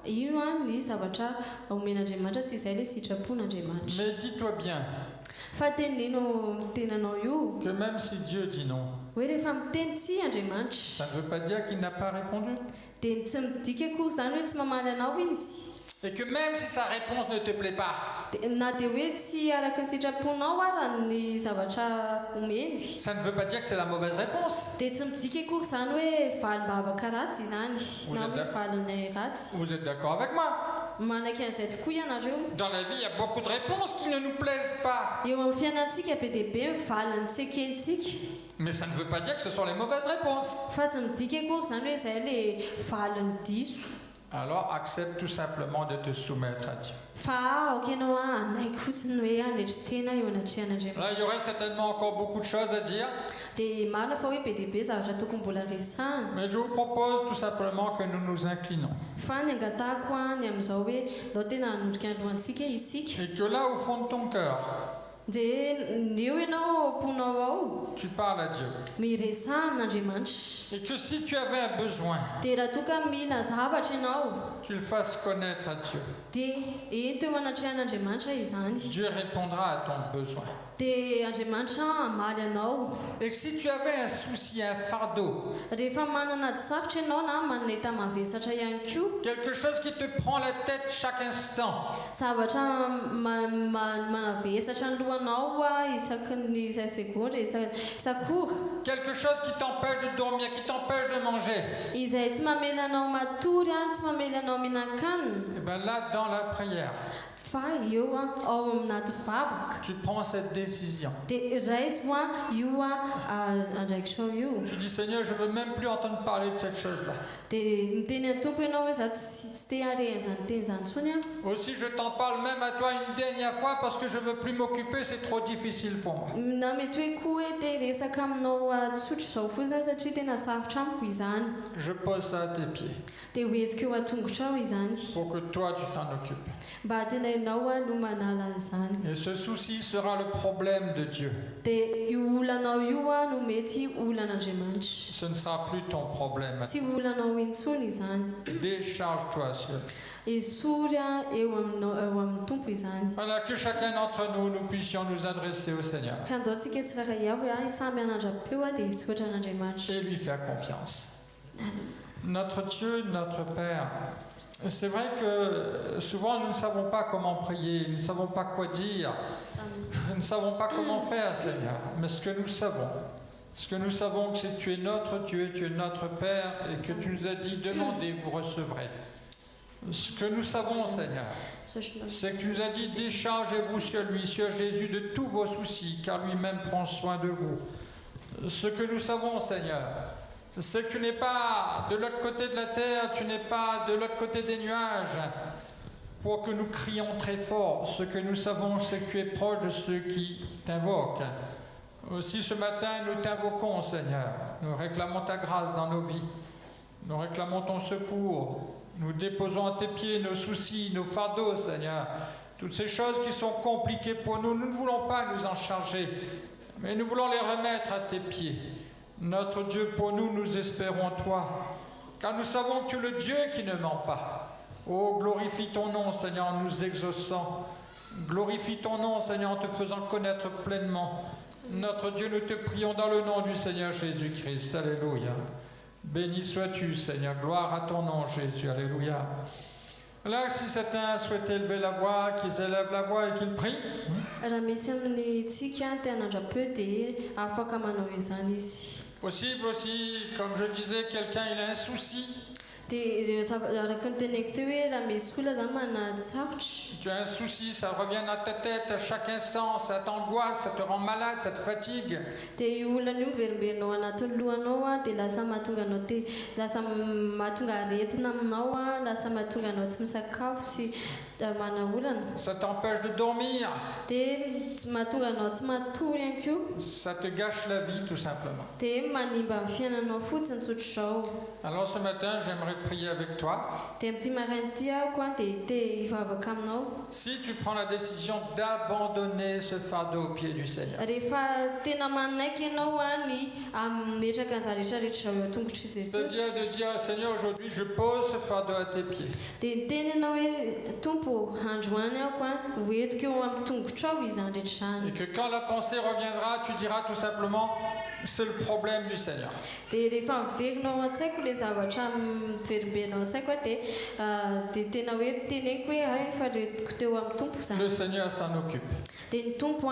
io a ny zavatra omen'andriamanitra sy izay ilay sitrapon'andriamanitra Mais dis-toi bien fa teneno tenanao io que même si Dieu dit non, hoe rehefa miteny tsy andriamanitra ça ne veut pas dire qu'il n'a pas répondu. dia tsy midika akory zany hoe tsy mamaly anao izy Et que même si sa réponse ne te plaît pas, na dia hoe tsy araka ny sitraponao ara ny zavatra omeny ça ne veut pas dire que c'est la mauvaise réponse. dia tsy midika akory zany hoe valim-bavaka ratsy zany na hoe valiny ratsy Vous êtes d'accord avec moi? manaiky an'izay tokoa ianareo Dans la vie, il y a beaucoup de réponses qui ne nous plaisent pas. eo amin'ny fiainantsika be dia be mivaliny tsy ekentsika Mais ça ne veut pas dire que ce sont les mauvaises réponses. fa tsy midika akory zany hoe izay le valiny diso Alors accepte tout simplement de te soumettre à Dieu. fa aoka ianao a anaiky fotsiny hoe andretry tena eo Là, il y anatrehan'andriamanitra aurait certainement encore beaucoup de choses à dire. dia marina fa hoe be dia be zavatra tokony mbola resahana Mais je vous propose tout simplement que nous nous inclinons. fa ny angatahako a ny amin'izao hoe ndao tena hanondrika alohantsika isika Et que là, au fond de ton cœur, dia eo ianao amponao ao tu parles à Dieu. miresaha amin'andriamanitra Et que si tu avais un besoin, dia raha toa ka mila zavatra ianao tu le fasses connaître à Dieu. dia ento eo anatrehan'andriamanitra izany Dieu répondra à ton besoin. dia andriamanitra amaly anao Et que si tu avais un souci, un fardeau, rehefa manana ady sarotra ianao na manana eta mavesatra ihany koa quelque chose qui te prend la tête chaque instant, zavatra manavesatra ny lohanao a isaky ny isay segondra isakora quelque chose qui t'empêche de dormir, qui t'empêche de manger, izay tsy mamela anao matory a tsy mamela anao mihinan-kanina et bien là, dans la prière, fa eo a ao aminaty vavaka tu prends cette décision. dia raiso a io a andraikitra ao io Tu dis, Seigneur, je ne veux même plus entendre parler de cette chose-là. dia miteny any tompo ianao hoe za tsy te hare an'izany teny zany tsony a Aussi, je t'en parle même à toi une dernière fois parce que je ne veux plus m'occuper que c'est trop difficile pour moi. Na mety hoe koa hoe te resaka aminao tsotro izao foana zany satria tena sarotra amiko izany. Je pose ça à tes pieds Dia hoentiko eo an-tongotra ao izany pour que toi tu t'en occupes. mba tena ianao no manala izany. Et ce souci sera le problème de Dieu. Dia io olanao io no mety olan'Andriamanitra. Ce ne sera plus ton problème. Tsy olanao intsony izany. Décharge-toi sur lui. Esory eo amin'ny tompo izany. Voilà, que chacun d'entre nous, nous puissions nous adresser au Seigneur Ka andao tsika tsirairay avy hoe samy anandrapeo dia isotra an'Andriamanitra. et lui faire confiance. Notre Dieu, notre Père, c'est vrai que souvent nous ne savons pas comment prier, nous ne savons pas quoi dire, nous ne savons pas comment faire, Seigneur. Mais ce que nous savons, c'est que tu es notre Dieu, tu es notre Père et que tu nous as dit demandez, vous recevrez. Ce que nous savons, Seigneur, c'est que tu nous as dit déchargez-vous sur lui, sur Jésus, de tous vos soucis, car lui-même prend soin de vous. Ce que nous savons, Seigneur, c'est que tu n'es pas de l'autre côté de la terre, tu n'es pas de l'autre côté des nuages, pour que nous crions très fort. Ce que nous savons, c'est que tu es proche de ceux qui t'invoquent. Aussi ce matin, nous t'invoquons, Seigneur. Nous réclamons ta grâce dans nos vies. Nous réclamons ton secours. Nous déposons à tes pieds nos soucis, nos fardeaux, Seigneur. Toutes ces choses qui sont compliquées pour nous, nous ne voulons pas nous en charger, mais nous voulons les remettre à tes pieds. Notre Dieu, pour nous, nous espérons toi, car nous savons que tu es le Dieu qui ne ment pas. Oh, glorifie ton nom, Seigneur, en nous exaucant. Glorifie ton nom, Seigneur, en te faisant connaître pleinement. Notre Dieu, nous te prions dans le nom du Seigneur Jésus-Christ. Alléluia. Béni sois-tu, Seigneur. Gloire à ton nom, Jésus. Alléluia. Là, si certains souhaitaient élever la voix, qu'ils élèvent la voix et qu'ils prient. Raha misy amintsika te hanandrapeo dia afaka manao izany izy. Possible aussi, comme je disais, quelqu'un il a un souci. Dia araka ny teneko teo hoe raha misy olona zany manana sarotra. Tu as un souci, ça revient dans ta tête à chaque instant, ça t'angoisse, ça te rend malade, ça te fatigue. Dia io olana io miverimberinao anatin'ny lohanao dia lasa mahatonga anao lasa mahatonga aretina aminao lasa mahatonga anao tsy misakafo sy mana olana. Ça t'empêche de dormir. Dia mahatonga anao tsy matory ihany koa. Ça te gâche la vie tout simplement. Dia manimba ny fiainanao fotsiny tsotro izao. Alors ce matin, j'aimerais prier avec toi. Dia amin'ity maraina ity aho dia te hivavaka aminao. Si tu prends la décision d'abandonner ce fardeau aux pieds du Seigneur. Rehefa tena manaiky ianao ny metraka an'izany rehetrarehetra eo an-tongotry Jesosy. C'est-à-dire de dire Seigneur, aujourd'hui je pose ce fardeau à tes pieds. Dia miteny ianao hoe tompo androany ahoko hoentiko eo amin'ny tongotra ao izany rehetra izany. Et que quand la pensée reviendra, tu diras tout simplement c'est le problème du Seigneur. Dia rehefa miverinao an-tsaiko ilay zavatra miverimberinao an-tsaiko dia tena hoe teneko hoe efa retiko teo amin'ny tompo izany. Le Seigneur s'en occupe. Dia ny tompo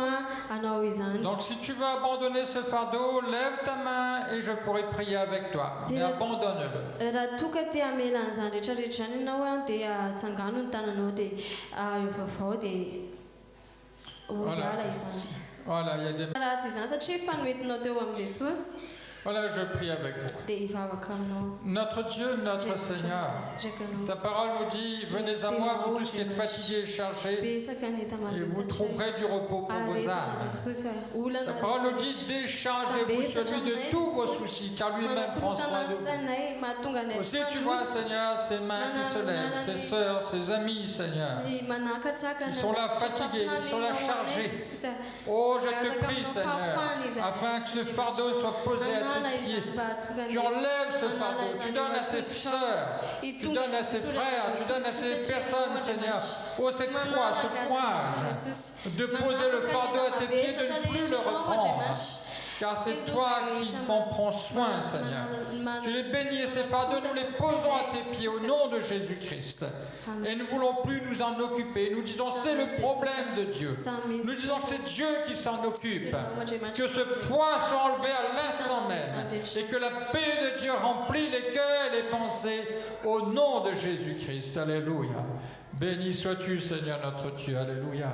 anao izany. Donc si tu veux abandonner ce fardeau, lève ta main et je pourrai prier avec toi. Mais abandonne-le. Raha toka te hamela an'izany rehetrarehetra izany ianao dia atsangano ny tananao dia eo vaovao dia hiala izany. Voilà, il y a des... Raha tsy izany satria fanoentinao teo amin'ny Jesosy. Voilà, je prie avec vous. Dia hivavaka aminao. Notre Dieu, notre Seigneur, ta parole nous dit, venez à moi, vous tous qui êtes fatigués et chargés, et vous trouverez du repos pour vos âmes. Ta parole nous dit, déchargez-vous sur lui de tous vos soucis, car lui-même prend soin de vous. Aussi tu vois, Seigneur, ces mains qui se lèvent, ces sœurs, ces amis, Seigneur, ils sont là fatigués, ils sont là chargés. Oh, je te prie, Seigneur, afin que ce fardeau soit posé à tes pieds. Tu enlèves ce fardeau, tu donnes à ces sœurs, tu donnes à ces frères, tu donnes à ces personnes, Seigneur, oh cette foi, ce courage de poser le fardeau à tes pieds, de ne plus le reprendre. Car c'est toi qui en prends soin, Seigneur. Tu les bénis et ces fardeaux, nous les posons à tes pieds au nom de Jésus-Christ. Et nous ne voulons plus nous en occuper. Nous disons c'est le problème de Dieu. Nous disons que c'est Dieu qui s'en occupe. Que ce poids soit enlevé à l'instant même. Et que la paix de Dieu remplit les cœurs et les pensées au nom de Jésus-Christ. Alléluia. Béni sois-tu, Seigneur notre Dieu. Alléluia.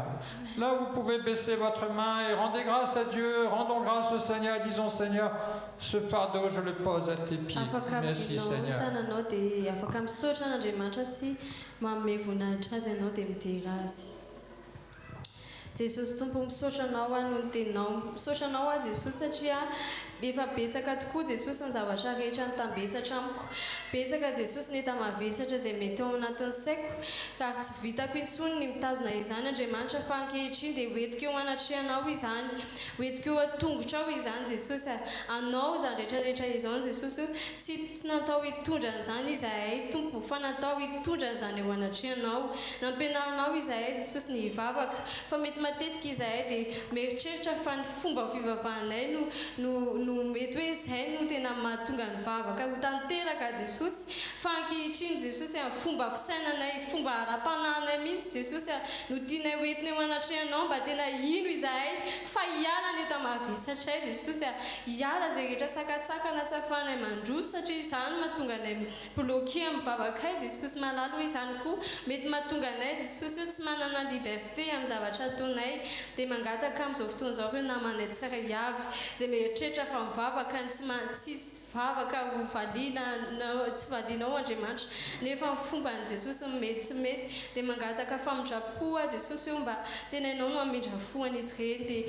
Là, vous pouvez baisser votre main et rendez grâce à Dieu. Rendons grâce au Seigneur. Disons, Seigneur, ce fardeau, je le pose à tes pieds. Merci, Seigneur. jesosy tompo misaotra anao a no teninao misaotra anao a jesosy satria efa betsaka tokoa jesosy ny zavatra rehetra nitambesatra amiko betsaka jesosy ny etamavesatra izay mety ao anatin'ny saiko ary tsy vitako intsony ny mitazona izany andriamanitra fa ankehitriny dia hoentiko eo anatrehanao izany hoentiko eo atongotra ao izany jesosy anao izany rehetrarehetra izany jesosy tsy natao hitondra an'izany izahay tompo fa natao hitondra an'izany eo anatrehanao nampianaranao izahay jesosy ny hivavaka fa mety matetika izahay dia mieritreritra fa ny fomba fivavahanay no mety hoe izay no tena mahatonga ny vavaka ho tanteraka jesosy fa ankehitriny jesosy amin'ny fomba fisainanay fomba ara-panahinay mihitsy jesosy no tianay hoentina eo anatrehanao mba tena ino izahay fa hiala ny etamavesatray jesosy hiala izay rehetra sakatsakana tsy ahafahanay mandroso satria izany mahatonga anay bloqué amin'ny vavakay jesosy malalo izany koa mety mahatonga anay jesosy hoe tsy manana liberté amin'ny zavatra ataonay dia mangataka amin'izao fotoan'izao hoe namanay tsara hiavy izay mieritreritra fa mivavaka tsisy vavaka ho valiana tsy valianao andriamanitra nefa ny fomban' jesosy mety tsy mety dia mangataka famindrapoa jesosy eo mba tena ianao no hamindrafoan'izy ireny dia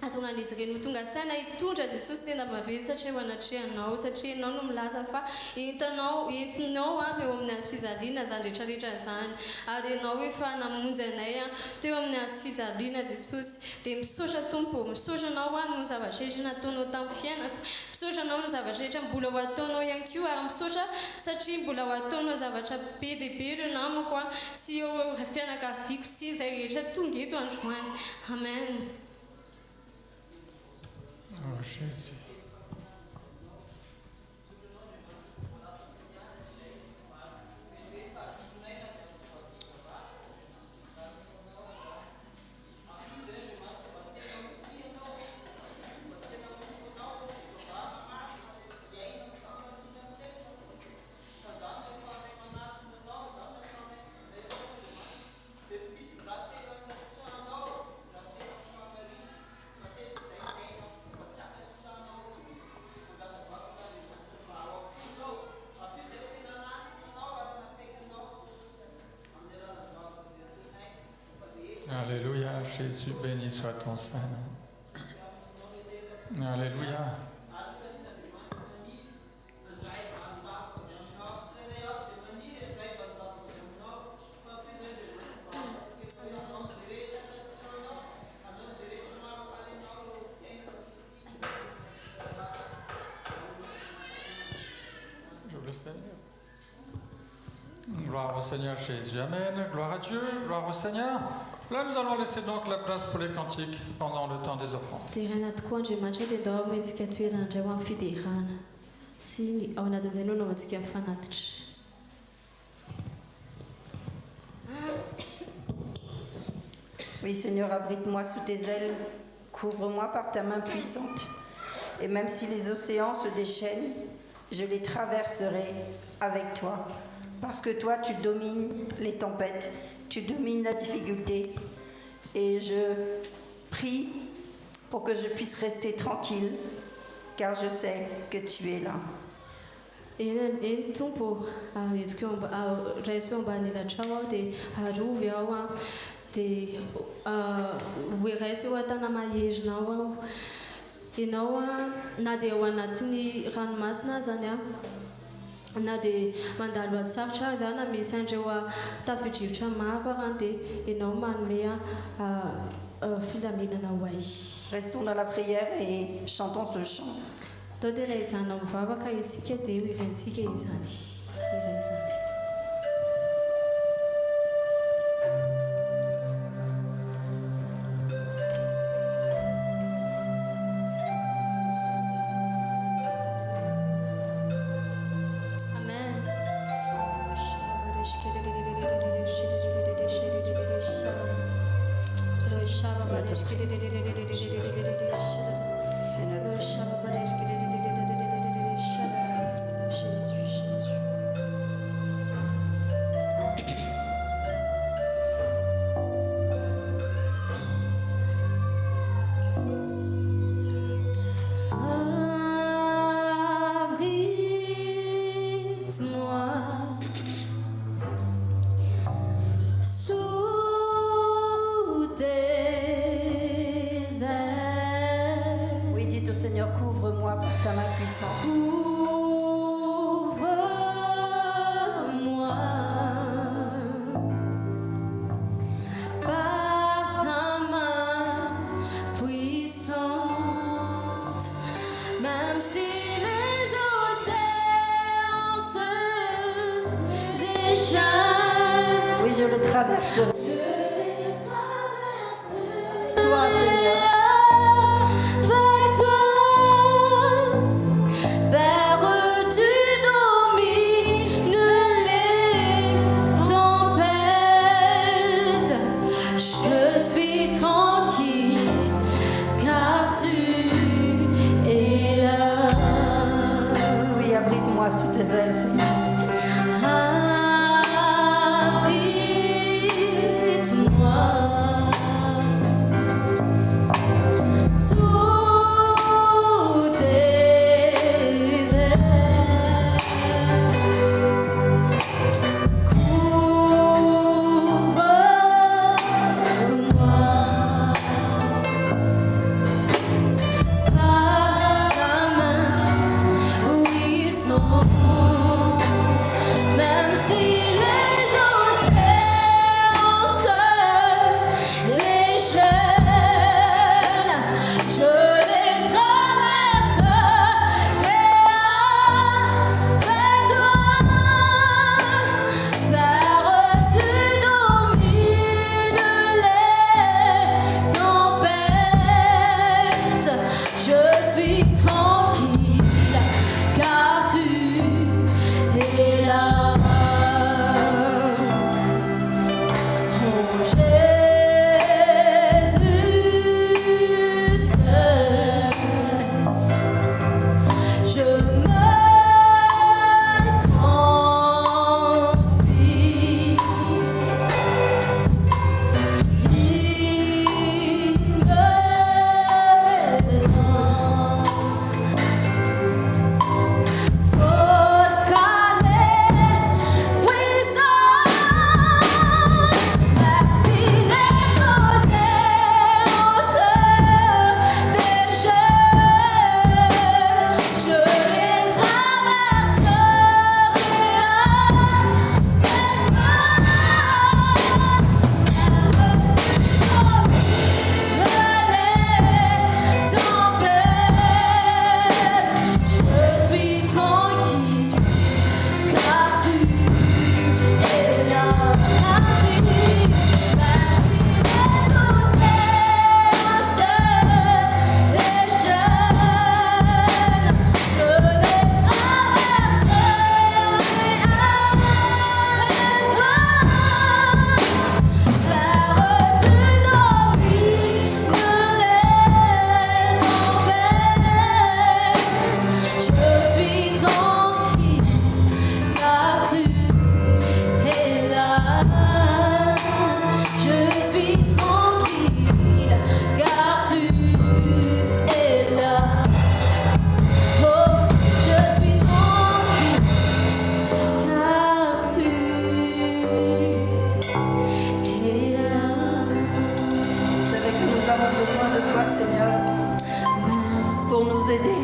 atonga an'izy ireny ho tonga saina hitondra jesosy tena mavesatra eo anatrehanao satria ianao no milaza fa entinao a eo amin'ny azo fizaliana zany rehetrarehetra zany ary ianao hoe fa namonjy anay a teo amin'ny azo fizaliana jesosy dia misaotra tompo misaotra anao a no zavatra rehetra nataonao tamin'ny fiainako misaotra anao no zavatra rehetra mbola ho ataonao ihany koa ary misaotra satria mbola ho ataonao zavatra be dia be ireo namako a sy eo fianakaviako sy izay rehetra tonga eto androany amen. Oh Jésus. Alléluia, Jésus, béni soit ton Saint-Nom. Alléluia. Je vous laisse venir. Gloire au Seigneur Jésus. Amen. Gloire à Dieu. Gloire au Seigneur. Là, nous allons laisser donc la place pour les cantiques pendant le temps des offrandes. Terana tokoa andriamanitra dia dao mentsika toerana indray ho amin'ny fiderana sy ao anatin'izay no anaovantsika mifanatitra. Oui, Seigneur, abrite-moi sous tes ailes, couvre-moi par ta main puissante. Et même si les océans se déchaînent, je les traverserai avec toi. Parce que toi, tu domines les tempêtes, tu domines la difficulté. Et je prie pour que je puisse rester tranquille, car je sais que tu es là. Eny tompo entiko raiso ambany latrao aho dia arovy aho a dia hoe raiso eo atana maherinao aho ianao a na dia ao anatin'ny ranomasina zany a na dia mandalo aty sarotra zany na misy andreo a tafidrivotra maro ary dia ianao manome filaminana ho azy. Restons dans la prière et chantons ce chant. Tao dia ilay izany mivavaka isika dia irentsika izany iray izany. Sous tes Seigneur, couvre-moi par ta main puissante. Couvre-moi par ta main puissante, même si les océans se déchaînent. Oui, je le traverserai. Je les traverserai. Toi, Seigneur. Avec toi, Père, tu domines les tempêtes. Je suis tranquille, car tu es là. Oui, abrite-moi sous tes ailes, Seigneur. Abrite-moi sous tes ailes. Couvre-moi par ta main puissante, même si les océans se déchaînent, je les traverserai avec toi. Père, tu domines les tempêtes. Je suis tranquille, car tu es là. Oh Jésus seul, je me confie. Il me donne force, calme, puissance, même si les océans se déchaînent, je les traverserai avec toi. Les tempêtes, je suis tranquille, car tu es là. Merci, merci, les océans se déchaînent, je les traverserai avec toi. Père, tu domines les tempêtes. Je suis tranquille, car tu es là. Je suis tranquille, car tu es là. Oh, je suis tranquille, car tu es là. C'est vrai que nous avons besoin de toi, Seigneur, pour nous aider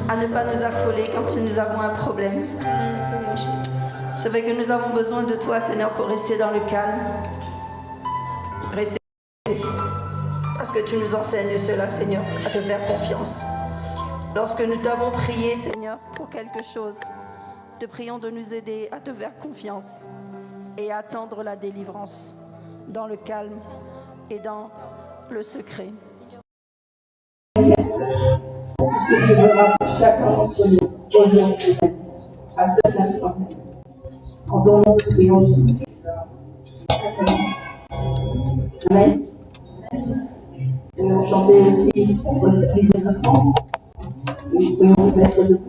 à ne pas nous affoler quand nous avons un problème. Amen, Seigneur Jésus. C'est vrai que nous avons besoin de toi, Seigneur, pour rester dans le calme. Rester parce que tu nous enseignes cela, Seigneur, à te faire confiance. Lorsque nous t'avons prié, Seigneur, pour quelque chose, te prions de nous aider à te faire confiance et à attendre la délivrance dans le calme et dans le secret. Tout ce que tu verras pour chacun d'entre nous aujourd'hui, à cet instant. En ton nom, nous prions Jésus. Amen. Nous allons chanter aussi pour le service des enfants. Nous prions le maître de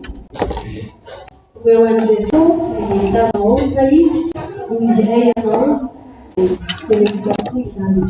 Organização da nova país, dia eles vão deixar de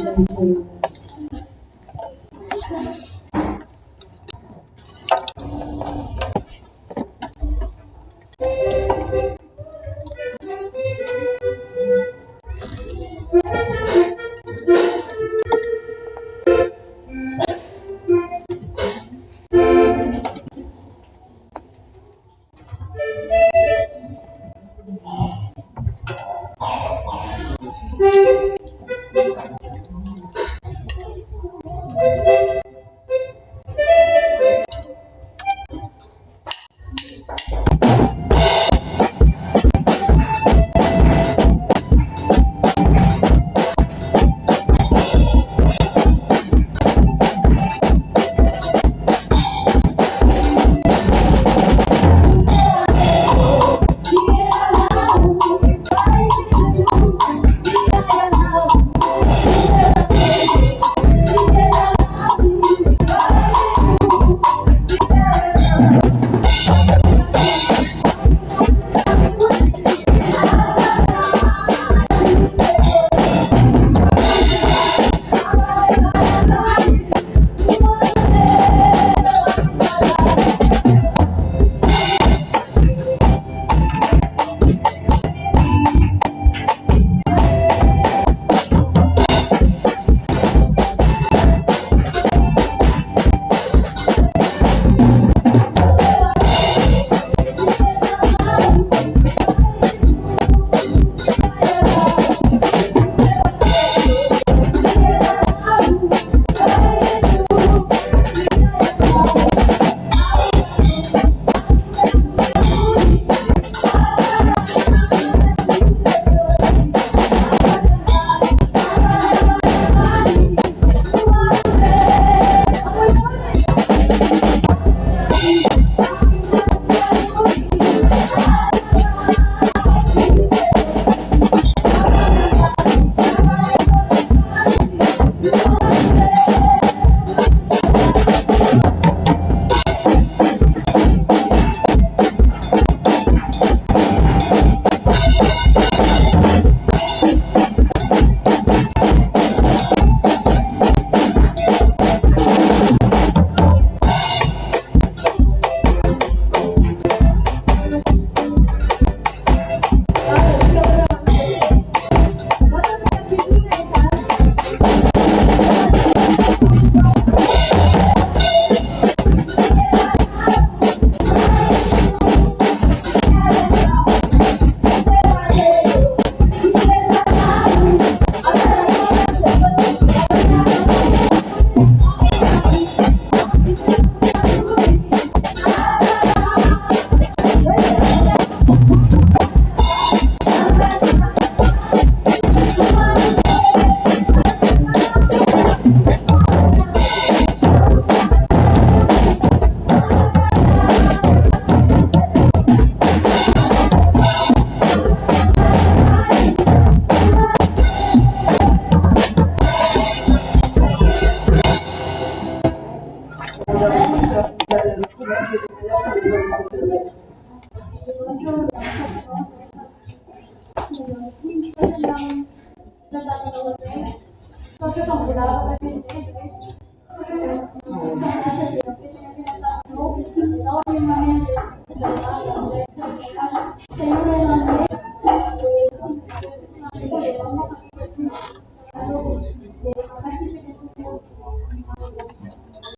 Só que eu tô